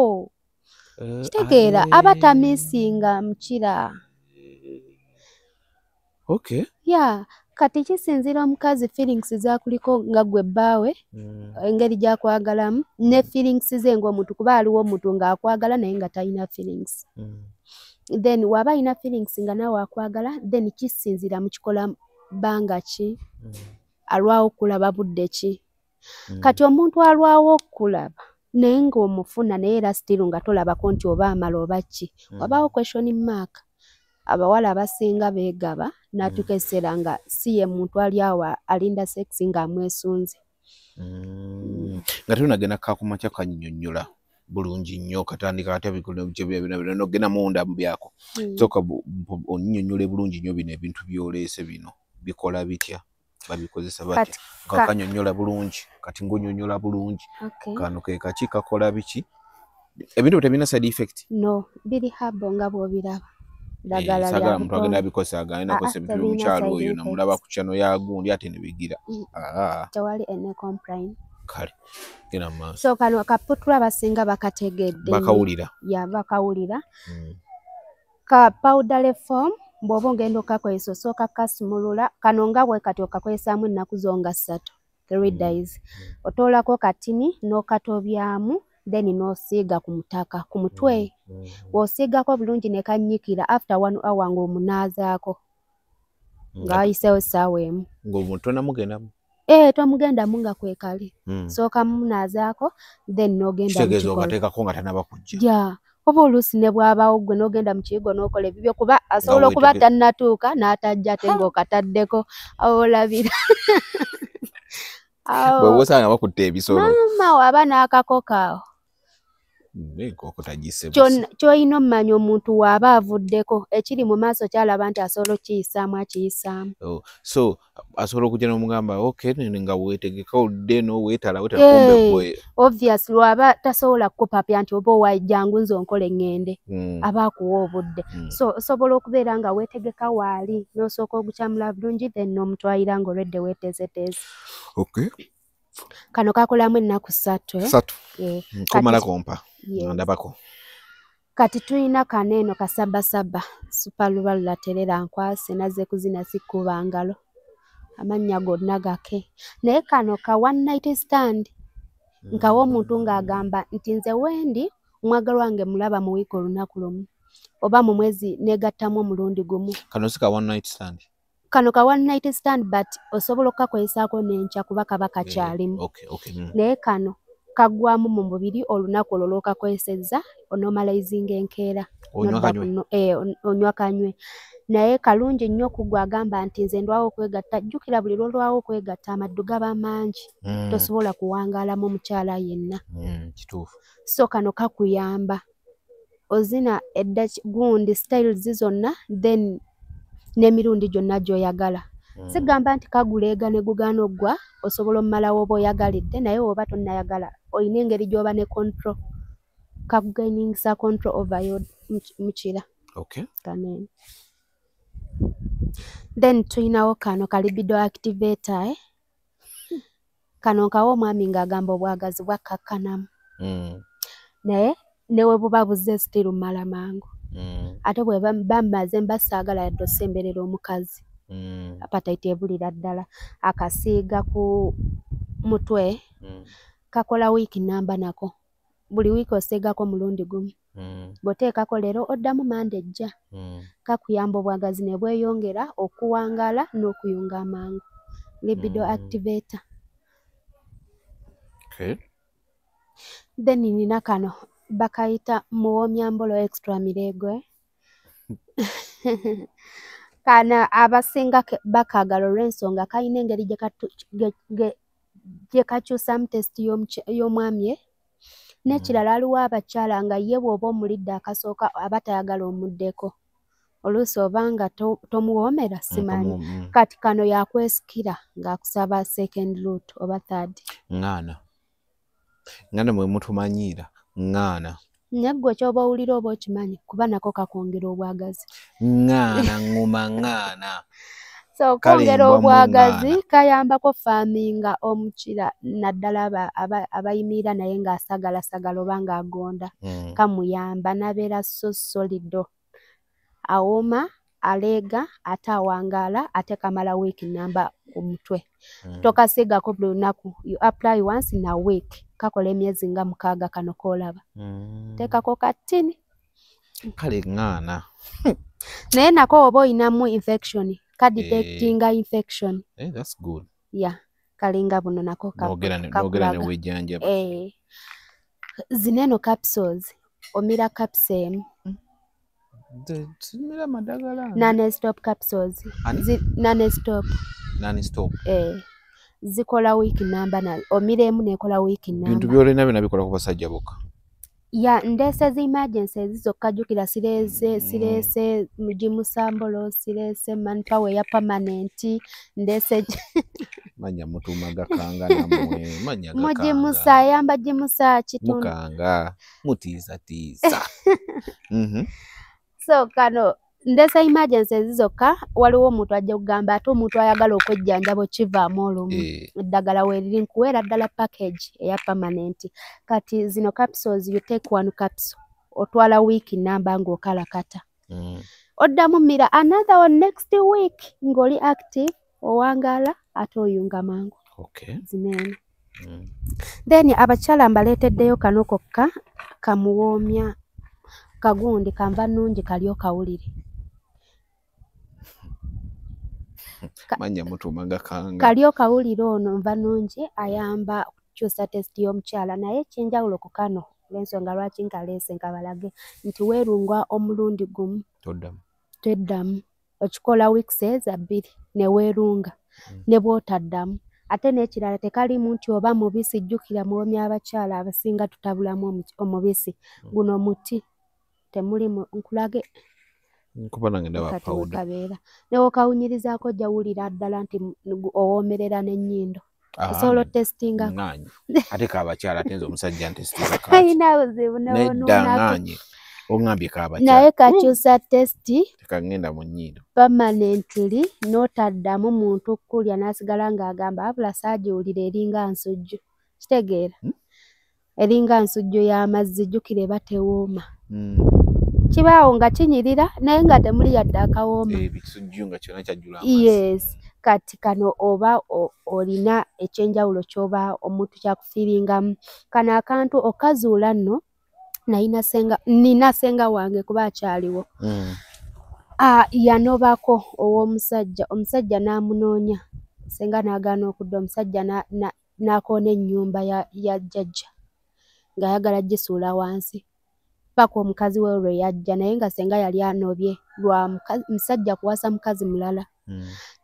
kitegeera aba tamiisinga mukira kati kisinzira omukazi feelings zakuliko nga gwe bbaawe engeri gyakwagalamu ne feelings ze ng'omuntu kuba aliwo omuntu ng'akwagala naye nga talina feelings then waba alina feelings nga nawe akwagala then kisinzira mu kikola bbanga ki alwawo okulaba budde ki kati omuntu alwawo okulaba naye ng'omufuna naye era still nga tolabako nti oba amala oba ki wabaawo question mark abawala abasinga beegaba n'atuuka ekiseera nga si ye muntu ali awo alinda sex ng'amwesunze nga tunagenda kakumakya kannyonnyola bulungi nnyo katandika ate nogenda munda mu byako soka onnyinyonnyole bulungi nnyo bino ebintu by'oleese bino bikola bitya babikozesa batya nga kanyonnyola bulungi kati ng'onyonnyola bulungi kano ke kaki kakola biki ebintu tebirina side effect no biri habo nga bw'obiraba sagala muntu agenda abikosa agenda nakosa ebintu by'omukyalo oyo namulaba ku kyano ya gundi ate ne bigira tewali ene complain kale gena maaso so kano akaputula abasinga bakategedde bakawulira ka powder form bw'oba ogenda okakozesa osooka kasimulula kano nga bwe kati okakozesaamu ennaku zo nga 3 3 days otoolako katini n'okatobyamu then n'osiiga ku mutaka ku mutwe w'osiigako bulungi ne kannyikira after 1 hour ng'omunaazaako ng'ayiseewo essaawa emu tonamugendamu tomugendamu nga kwekali sooka munaazaako then n'ogenda kitegeeza ogateekako nga tanaba kujja ja oba oluusi ne bw'abaawo gwe n'ogenda mu kiyigo n'okola ebibyo kuba asobola okuba tannatuuka n'atajja ate ng'okataddeko awo olabira bwe osanga bakutte ebisolo maama waba n'akakoko awo enkoko tagisse ky'olina omumanya omuntu waaba avuddeko ekiri mu maaso kyalaba nti asobola okiyisaamu akiyisaamu so asobola okujja n'omugamba okay nga weetegeka odde n'oweetala kumbe obviously waba tasobola kukupapya nti oba owajjangu nze onkole ŋŋende aba akuwa obudde so osobola okubeera nga weetegeka waali n'osooka ogukyamula bulungi then n'omutwalira ng'olwedde weeteezeteeze kano kakolamu ennaku 3 komala kompa ndabako kati tulina kano eno kasabasaba supalubalula terera nkwase nazze kuzina sikkuba ngalo amannya gonna gake naye kano ka one night stand nkawa omuntu ng'agamba nti nze wendi omwagalwa wange mulaba mu wiiki olunaku lumu oba mu mwezi negattamu omulundi gumu kano si ka one night stand kano ka one night stand but osobola okukakolesaako n'enkya kuba kaba kakyalimu naye kano kagwamu mu mubiri olunaku olwo lw'okakozesezza onomalizinga enkeera onywa kanywe naye kalungi nnyo okugwagamba nti nze ndwawo okwegatta jjukira buli lwolwawo okwegatta amaddu gaba mangi tosobola kuwangaalamu omukyala yenna kituufu so kano kakuyamba ozina gundi styles zonna then n'emirundi gyonna gy'oyagala sigamba nti kaguleega ne gugaana oggwa osobola omumalawo oba oyagalidde naye oba tonnayagala olina engeri gy'oba ne control kakugainingisa control over yo mukira kanene then tuyinawo kano kalibido activator kano nkawo omwami ng'agamba obwagazi bwakkakkanamu naye newe buba buzze stiru mmala mangu ate bwe bamaze mbasaagala yadde osemberera omukazi apatite ebulira ddala akasiiga ku mutwe kakola wiiki namba nako buli wiiki osiigako mulundi gumu bw'oteekako leero oddamu manda ejja kakuyamba obwagazi ne bweyongera okuwangaala n'okuyunga amangu libido activator then nina kano bakayita muwomyambolo extra miregwe kana abasinga bakagala olw'ensonga kalina engeri gye kakyusamu tesiti y'omwami n'ekirala aliwo abakyala nga ye bw'oba omulidde akasooka aba tayagala omuddeko oluusi oba nga tomuwoomera simanyi kati kano yakwesikira ng'akusaba second root oba third ŋŋaana mwe mutumanyiira ŋŋaana naye ggwe kyoba owulira oba okimanyi kuba nako kakwongera obwagazi ŋŋaana ŋŋuma ŋŋaana so kwongera obwagazi kayambako faaminga omukira naddala abayimirira naye ng'asagalasagala oba ng'agonda kamuyamba nabeera so solido awooma aleega ate awangaala ate kamala wiiki namba ku mutwe tokasiigako buli lunaku you apply once na week kakola emyezi nga 6 kano koolaba teekako katini kale ŋŋaana naye nako oba oyinamu infection kadetectinga infection that's good kalinga buno nako nogera newejjanjaba zino eno capsules omira capsule simira madagala non-stop capsules non-stop zikola wiiki namba omira emu nekola wiiki namba bintu byolina byonna bikola ku basajja bokka ndeese zi emergency ezizokka jjukira sireese mugimusambolo sireese manpower ya permanent ndeese manya mutuuma gakanga namwe manya gakanga mugimusa ayamba gimusa kitundu mukanga mutiisatiisa so kano ndeese emergency ezizokka waliwo omuntu ajja kugamba ate omuntu ayagala okwejjanjaba okivaamu olumu eddagala weeriri nkuweera ddala package eya permanent kati zino capsules you take one capsule otwala wiiki namba ng'okalakata oddamu mira another one next week ng'oli active owangaala ate oyunga mangu zineeno Then abakyala mbaleeteddeyo kano kokka kamuwoomya kagundi kanva nnungi kalyo kawulire. Manya mutumaga kanga. Kalyo kawulire ono nva nnungi ayamba okukyusa test y'omukyala naye ekyenjawulo ku kano olw'ensonga lwaki nkaleese nkabalage nti weerunga omulundi gumu. Toddamu. Okikola weeks 2 ne weerunga ne bw'otaddamu. Ate n'ekirala tekalimu nti oba mubisi jjukira muwoomya abakyala abasinga tutabulamu omubisi. Guno muti temulimu nkulage. Nkuba nange ndaba powder. Kabeera. Ne wokawunyirizaako ojja wulira ddala nti owoomerera n'ennyindo. Osobola testinga. Ng'anyi. Ate k'abakyala atenza omusajja ntestinga kaaki. Ayina buzibu nedda ng'anyi. Ongambye k'abakyala. Naye kakyusa testi. Tekagenda mu nnyindo. Permanently n'otaddamu muntu kulya n'asigala ng'agamba wabula saagiwulira eringa nsujju. Kitegeera? Eringa nsujju y'amazzi jjukira eba tewooma. Kibaawo nga kinyirira naye nga temuli yadde akawooma. Ebisujju nga kyonna kyajjula amazzi. Yes. Kati kano oba olina ekyenjawulo ky'oba omuntu kyakufiiringamu. Kano akantu okazuula nno nina senga wange kuba akyaliwo. Yanobako ow'omusajja. Omusajja n'amunoonya. Senga n'agaana okudda. Omusajja n'akoona ennyumba ya jjajja ng'ayagala gisuula wansi. Paka omukazi we lwe yajja naye nga senga yali anobye lwa musajja kuwasa mukazi mulala.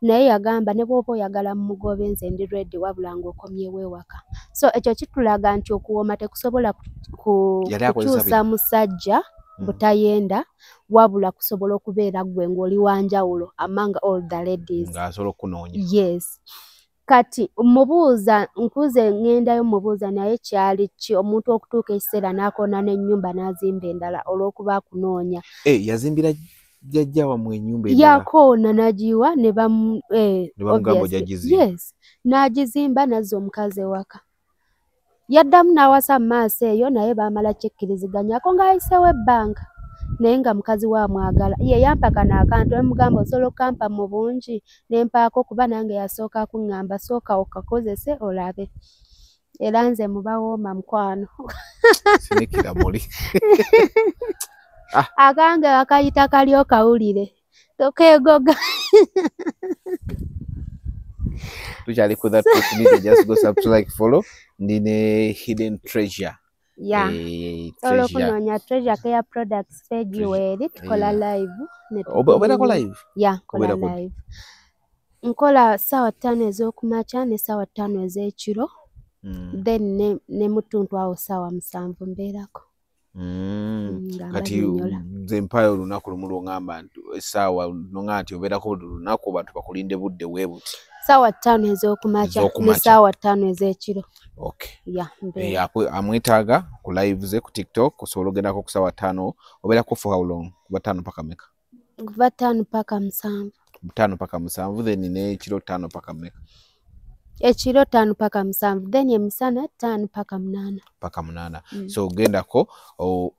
Naye yagamba ne bw'oba oyagala mumugobe nze ndi ready wabula ng'okomyewo ewaka. So ekyo kitulaga nti okuwooma tekusobola kukyusa musajja butayenda wabula kusobola okubeera gwe ng'oli wanjawulo among all the ladies. Ng'asobola okunoonya. Yes. Kati mubuuza nkuze ngendayo mubuuza naye kyali ki omuntu okutuuka ekiseera n'akoona n'ennyumba n'azimba endala olw'okuba akunoonya. Yazimbira jjajja wamwe ennyumba endala. Yakoona n'agiwa ne bamugamba ojagizimba. Yes. N'agizimba n'azza omukazi ewaka. Yaddamu n'awasa mu maaso eyo naye baamala kyekkiriziganyako ng'ayiseewo ebbanga. Naye nga mukazi we amwagala. Ye yampa kano akantu ne mugamba osobola okampa mu bungi ne mpaako kuba nange yasooka kuŋŋamba sooka okakozese olabe. Era nze mubawooma mukwano. Sinikira muli. Akange bakayita kalyo kawulire. Tokeegoga. Tukyali ku that media, just go subscribe, follow. Ndine Hidden Treasure. Yeah. Olokunoonya Treasure Care Products page weeri tukola live. Obeerako live? Yeah, kola live. Nkola ssaawa 5 ez'okumakya ne ssaawa 5 ez'ekiro. Then ne mutuntu awo ssaawa 7 mbeerako. Kati nze mpayo olunaku lumu lw'ongamba nti essaawa nongamba nti obeerako lunaku bantu bakulinde budde weebuti. Ssaawa 5 ez'okumakya ne ssaawa 5 ez'ekiro. Okay. Yeah, amwetaaga ku live ze ku TikTok osobola ogendako ku ssaawa 5 obeerako for how long? Kuva 5 paka meka? Kuva 5 paka 7. 5 paka 7 then n'ekiro 5 paka meka? Ekiro 5 paka 7 then emisana 5 paka 8. Paka 8. So ogendako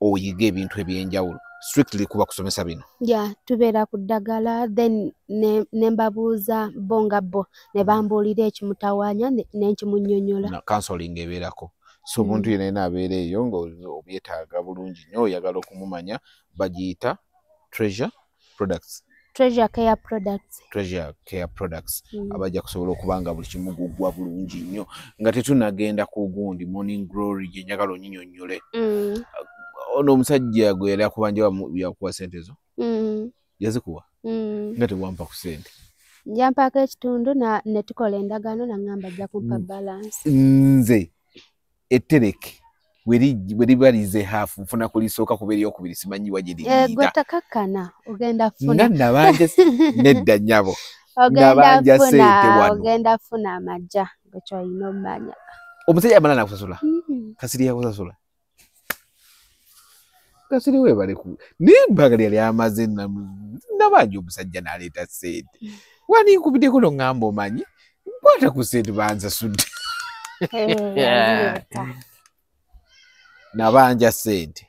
oyiga ebintu ebyenjawulo strictly kuba kusomesa bino. Yeah, tubeera ku ddagala then ne mbabuuza bonga bo ne bambuulira ekimutawaanya ne nkimunnyonnyola. Na counseling ebeerako. So omuntu yenna abeera eyo ng'obyetaaga bulungi nnyo oyagala okumumanya bagiyita Treasure Products. Treasure Care Products. Treasure Care Products. Abajja kusobola okubanga buli kimu guggwa bulungi nnyo nga tetunagenda ku gundi Morning Glory gye njagala onnyinyonnyole. Ono omusajja gwe yali akubanja yakuwa ssente zo? Yazikuwa? Nga tewampa ku ssente? Njampako ekitundu ne tukola endagaano n'angamba ajja kumpa balance. Nze ettereke bwe libalize haafu nfuna kulisooka kuba eryokubiri simanyi wa gye liyita. Gwe takakkana ogenda funa. Nga nabanja nedda nnyabo. Nabanja ssente wano. Ogenda funa amajja gwe ky'olina omumanya. Omusajja amala nakusasula? Kasiri yakusasula? Kasiri weebale ku naye ebbanga lyali amaze nabanja omusajja n'aleeta ssente. Wani nkubiddeko n'oŋŋamba omanyi nkwata ku ssente bansasudde. Nabanja ssente.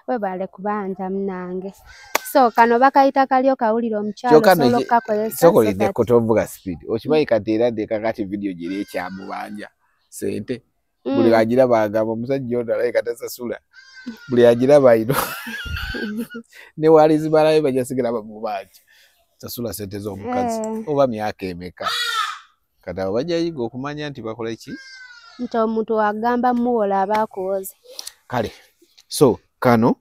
Weebale kubanja munange. So kano bakayita kalyo kawulira omukyalo solo kakozesa sokolidde kotovuga speed okimanyi kati era ndeka kati video giri ekyamubanja sente buli agiraba agamba omusajja ono alabika tasasula buli agiraba ino ne walizibalayo bajasigira bamubanja tasula sente z'omukazi oba myaka emeka kati abo bajayiga okumanya nti bakola ki nti omuntu agamba muwola abakuwoze kale so kano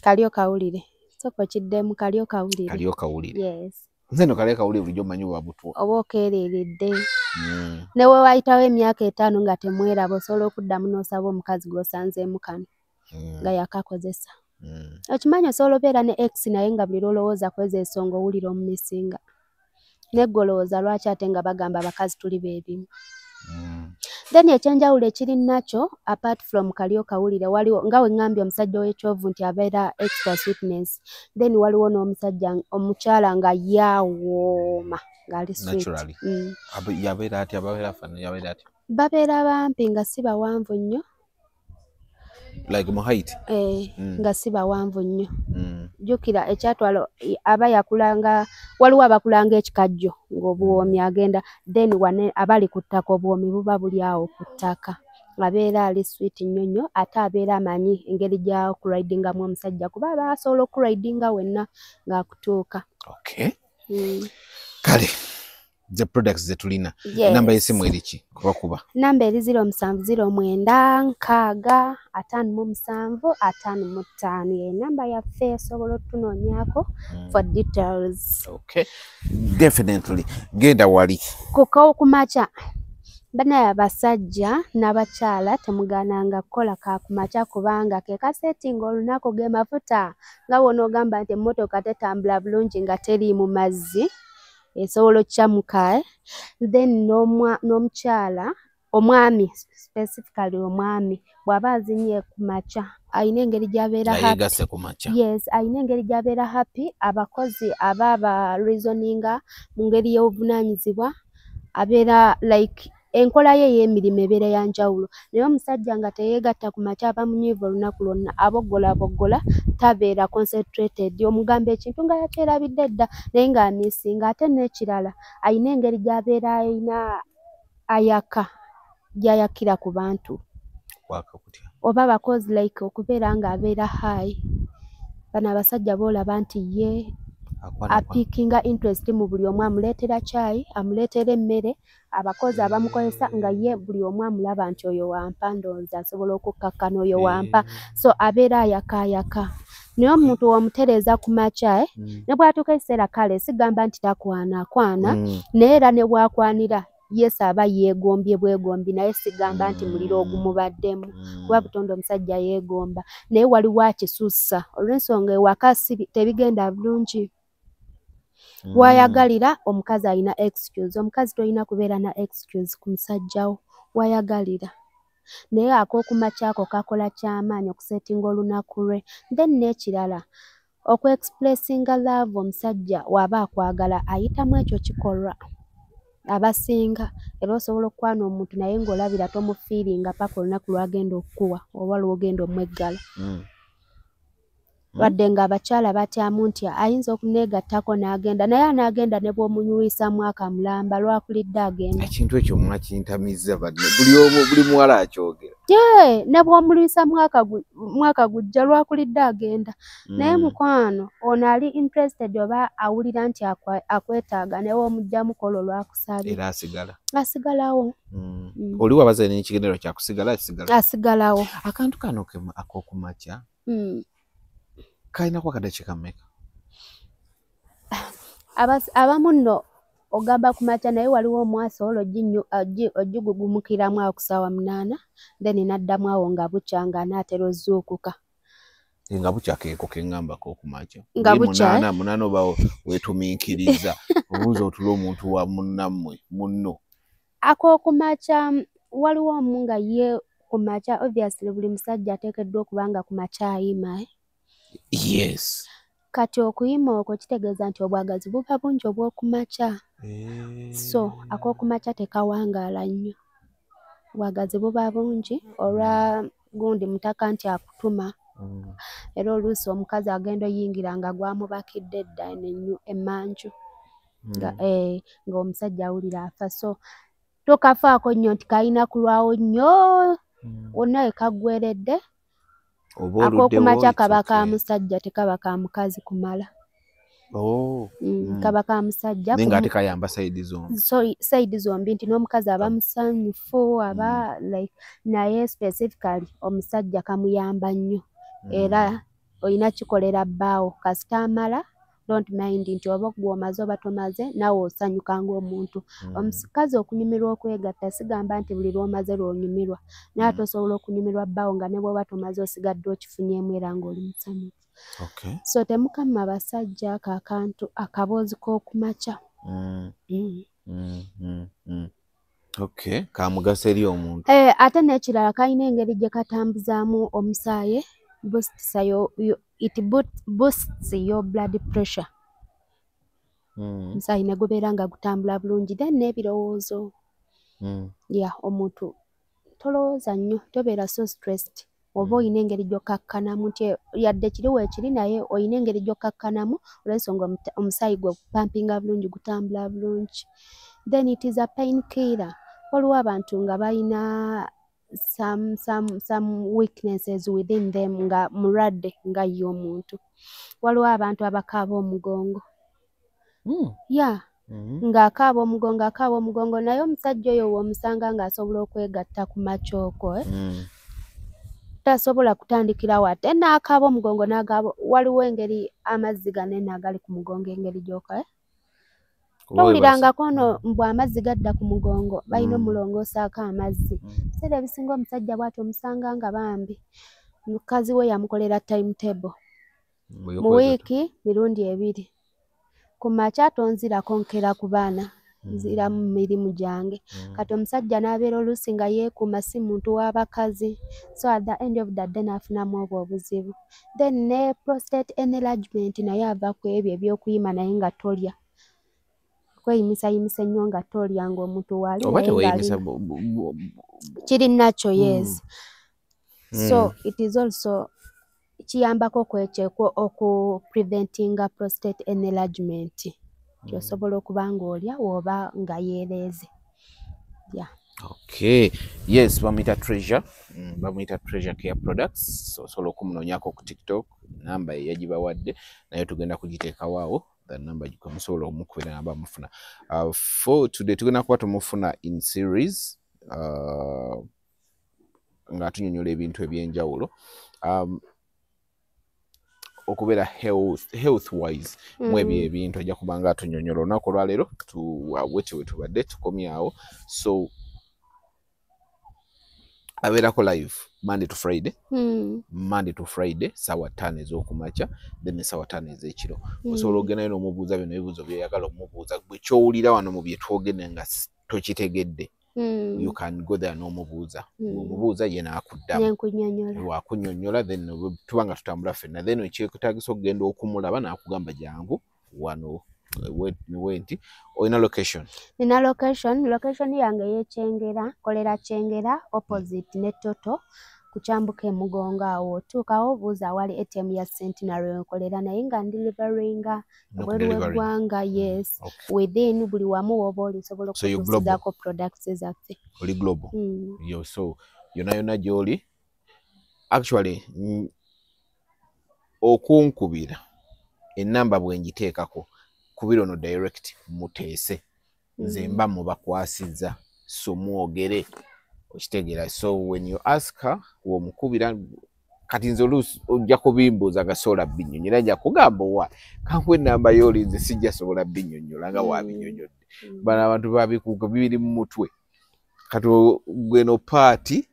kalyo kawulire soko kiddemu kalyo kawulire yes nze no kalyo kawulire bulijjo manyi wa butwa oba okeereredde ne we wayitawo emyaka 5 nga temweraba osobola okuddamu n'osaba omukazi gw'osanzeemu kano nga yakakozesa okimanyi osobola obeera ne ex naye nga buli lwolowooza kweza ensonga owulira omumisinga neggolowooza lwaki ate nga bagamba abakazi tuli beebimu then ekyenjawulo ekiri nakyo apart from kalyo kawulire waliwo nga we ngambye omusajja w'ekyovu nti abeera extra sweetness then waliwo n'omusajja omukyala nga yawooma ng'ali sweet yabeera atya babeera bampi nga si bawanvu nnyo like mu height nga si bawanvu nnyo jjukira ekyatwala aba yakulanga waliwo abakulanga ekikajjo ng'obuwoomi agenda then wane abali ku ttaka obuwoomi buba buli awo ku ttaka abeera ali sweet nnyo nnyo ate abeera amanyi engeri gy'okuraidingamu omusajja kuba aba asobola okuraidinga wenna ng'akutuuka kale the products zetulina namba y'essimu eriki kuba namba eri 0709555755 ye namba yaffe esobola otunoonyako for details. Okay, definitely genda wali kumaca banaye abasajja n'abakyala temugaananga kukola kakumaca kubanga ke kasetinga olunaku ge mafuta nga wonoogamba nti emmotoka tetambula bulungi nga teri mu mazzi esobola okukyamuka then n'omukyala omwami specifically omwami bw'aba azinye ku maca ayina engeri gy'abeera yes ayina engeri gy'abeera happy abakozi aba reasoninga mu ngeri y'obuvunaanyizibwa abeera like enkola ye ey'emirimu ebeera ya njawulo naye omusajja nga teyeegatta ku maca aba munyiivu olunaku lwonna aboggola tabeera concentrated omugamba ekintu nga yakyerabidde dda naye ng'amisinga ate n'ekirala ayina engeri gy'abeera ayina ayaka gy'ayakira ku bantu oba bakozi like okubeera ng'abeera high bano abasajja boolaba nti ye apiikinga interest mu buli omu amuleetera caayi amuleetera emmere abakozi abamukozesa nga ye buli omu amulaba nti oyo wampa ndowooza asobola okukkakkana oyo wampa so abeera ayakaayaka naye omuntu w'omutereeza ku maca ne bw'atuuka ekiseera kale sigamba nti takwana naye era ne bw'akwanira yes aba yeegombye bwegombi naye sigamba nti muliro ogumubaddemu kuba butonde omusajja yeegomba naye waliwo akisussa olw'ensonga ewaka tebigenda bulungi wayagalira omukazi alina excuse omukazi tolina kubeera na excuse ku musajjawo wayagalira naye ak'okumaca ako kakola ky'amaanyi okusetinga olunaku lwe then n'ekirala okuexpressinga love omusajja waba akwagala ayitamu ekyo kikolwa abasinga era osobola okukwana omuntu naye ng'olabira tomufiiringa paka olunaku lwagenda okukuwa oba lwogenda omweggala wadde ng'abakyala batyamu nti ayinza okuneegattako n'agenda naye anaagenda ne bw'omunyulisamu akamulamba lwakulidde agenda ekintu ekyo mwakintamiza buli muwala akyogera ne bw'omulwisa mwaka gujja lwakulidde agenda naye mukwano ono ali interested oba awulira nti akwetaaga naye omugjamu kola olwakusabye era asigalawo oli wabaza n'ekigendero kyakusigala asigalawo akantu kano ak'okumaca kalina kwa kadakiika mmeka abamu nno ogamba ku maca naye waliwo omwasobola ogigugumukiramu awo ku ssaawa 8 then n'addamu awo nga bukya ng'anaatera ozuukuka nga bukya keeko keŋŋambako okumaca nga bukya munaana oba weetumiikiriza obuuza otula omuntu wa munnammwe munno ak'okumaca waliwo omu nga ye ku maca obviously buli musajja ateekeddwa okuba nga ku maca ayima yes kati okuyima okwo kitegeeza nti obwagazi buba bungi obw'okumaca so ak'okumaca tekawangaala nnyo obwagazi buba bungi olwa gundi mutaka nti akutuma era oluusi omukazi agenda oyingira nga gwamubakidde edda emmanju ng'omusajja awulira afa, so tokafaako nnyo nti kalina kulwawo nnyo wonna wekaggweredde ak'okumakya kaba ka musajja tekaba ka mukazi kumala. Kaba ka musajja naye ng'ate kayamba sayidi zombi nti n'omukazi aba musanyufu aba like naye specifically omusajja kamuyamba nnyo era olina kikolera bbaawo kasita amala don't mind nti oba gw'omaze oba tomaze naawe osanyuka ng'omuntu. Omukazi okunyumirwa okwegatta sigamba nti buli lw'omaze lw'onyumirwa naye ate osobola okunyumirwa bbaawo nga ne bw'oba tomaze osigadde okifunyeemu era ng'oli musanyufu. So temukama basajja ako akantu akaboozi k'okumakya. Kamugaso eri omuntu. Ate n'ekirala kalina engeri gye katambuzaamu omusaayi it boosts your blood pressure. Omusaayi ne gubeera nga gutambula bulungi then n'ebirowoozo. Omuntu tolowooza nnyo tobeera so stressed oba olina engeri gy'okkakkanamu nti yadde kiriwo ekiri naye olina engeri gy'okkakkanamu olw'ensonga omusaayi gwe gupampinga bulungi gutambula bulungi. Then it is a pain killer. Waliwo abantu nga balina some weaknesses within them nga mulwadde nga ye omuntu. Waliwo abantu abakaaba omugongo. Ng'akaaba omugongo naye omusajja oyo w'omusanga ng'asobola okwegatta ku makyoko tasobola kutandikira wate n'akaaba omugongo waliwo engeri amazzi ganene agali ku mugongo engeri gy'okola towulirangako no mbw amazzi gadda ku mugongo balina omulongoosaako amazzi. Ebiseera ebisinga omusajja bw'ati omusanga nga bambi mukazi we yamukolera timetable mu wiiki mirundi 2 ku makya tonzirako nkera ku baana nzira mu mirimu gyange kati omusajja n'abeera oluusi nga yeekuuma si muntu w'abakazi so at the end of the day n'afunamu obwo obuzibu. Then ne prostate enlargement naye ava ku ebyo eby'okuyima naye nga tolya kweyimisa ennyo nga tolya ng'omuntu wali kiri nakyo yes. So it is also kiyambako kwekyeko okupreventinga prostate enlargement osobola okuba ng'olya oba nga yeereeze. Yes, bamuyita Treasure Care Products. Osobola okumunoonyako ku TikTok, namba yagibawadde naye tugenda kugiteekawo awo namba musobola omukubira namba mufuna. For today tugenda kuba tumufuna in series nga tunyonyola ebintu ebyenjawulo okubeera health wise mu ebyo ebintu ajja kuba nga atunyonyola. Olunaku olwaleero wetyo wetubadde tukomyawo, so abeerako live Monday to Friday sawa 5 ez'okumakya then sawa 5 ez'ekiro. Osobola ogendayo n'omubuuza bino ebibuuzo by'oyagala omubuuza gwe kyowulira wano mu bye twogedde nga tokitegedde. You can go there n'omubuuza omubuuza ye n'akuddamu wakunyonnyola then tuba nga tutambula ffenna then ekyekutaagisa okugenda okumulaba n'akugamba jangu wano wenti. Olina location? Nina location yange y'ekyengera kolera kyengera opposite ne Toto ku Kyambuka Emugongo awo otuukawo buuza awali ATM ya Centenary nkolera naye nga ndilivaringa ebweru w'eggwanga yes within buli wamu woba olisobola okutuusizaako products zaffe. Oli global? So yonna gy'oli actually okunkubira ennamba bwe ngiteekako kubira ono direct muteese nze mba mubakwasizza so mwogere okitegeera. So when you ask her w'omukubira kati nze oluusi ojja kubimbuuza gasobola binnyonnyola ajja kugamba wa kankuwa ennamba y'oli nze sijja sobola binnyonnyola nga waabinnyonnyodde. Bano abantu babikuuka bibiri mu mutwe kati gweno paati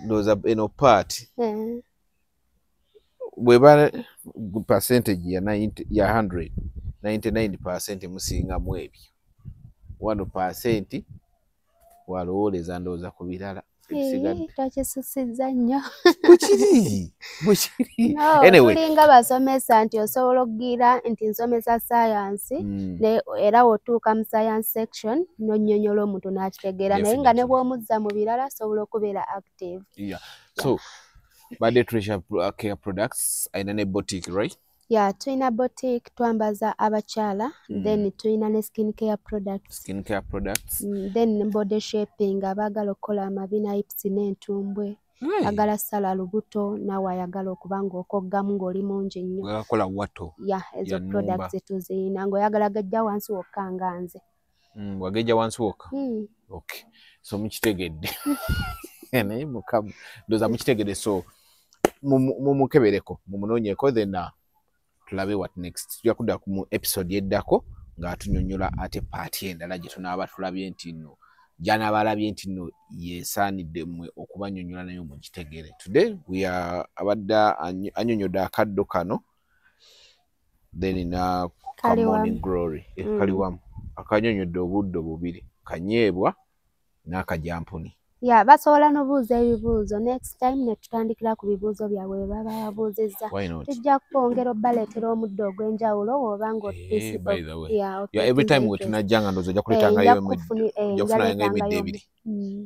ndowooza eno paati bweba percentage ya 100 99% musingamu ebyo 1% walowooleza ndowooza ku birala twakisusiza nnyo anyway tulinga basomesa nti osobola okugira nti nsomesa science era wotuuka mu science section n'onnyonnyola omuntu n'akitegeera naye nga ne bw'omuzza mu birala asobola okubeera active. So Body Treasure Care Products ayina ne boutique, right? Yeah, tuyina boutique twambaza abakyala, then tuyina ne skin care products. Skin care products. Then body shaping abaagala okukola amabina, hips n'entumbwe. Agala sala lubuto nawe ayagala okuba ng'okoggamu ng'oli mungi nnyo. Wakola wato. Yeah, ezo products tuziyina ng'oyagala gajja wansi wokka nga nze. Wagejja wansi wokka? Okay. So mukitegedde. Naye Mukama ndowooza mukitegedde, so mumukebereko mumunoonyeeko, then tulabe what next. Tujja kudda mu episode yeddako ng'atunyonnyola ate paati endala gye tunaaba tulabye nti nno gy'anaabalabye nti nno yeesaanidde mmwe okubannyonnyola nayo mugitegere. Today we are abadde annyonnyodde akaddo kano, then na Morning Glory kaliwamu akanyonyodde obuddo bubiri, kanyeebwa n'akajampuni. Yeah, basobola n'obuuza ebibuuzo next time ne tutandikira ku bibuuzo byabwe baba babuuzizza. Tujja kwongera obbaleetera omuddo ogw'enjawulo oba ng'otisi. Every time we tunajja nga ndowooza ojja kuleetangayo ofunayo emidde ebiri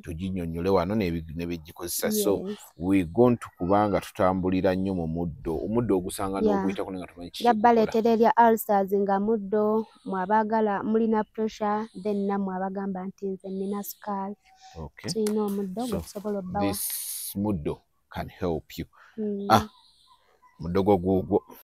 tuginnyonnyole wano n'ebigikozesa. So we going to kubanga tutambulira nnyo mu muddo, omuddo ogusanga n'oguyitako nga tumanyi kiki. Yabbaleetera erya ulcers nga muddo mwabaagala mulina pressure, then nammwe abagamba nti nze nina sukaali. Tuyina omuddo gwetusobola obbawa. This muddo can help you. Muddo gwo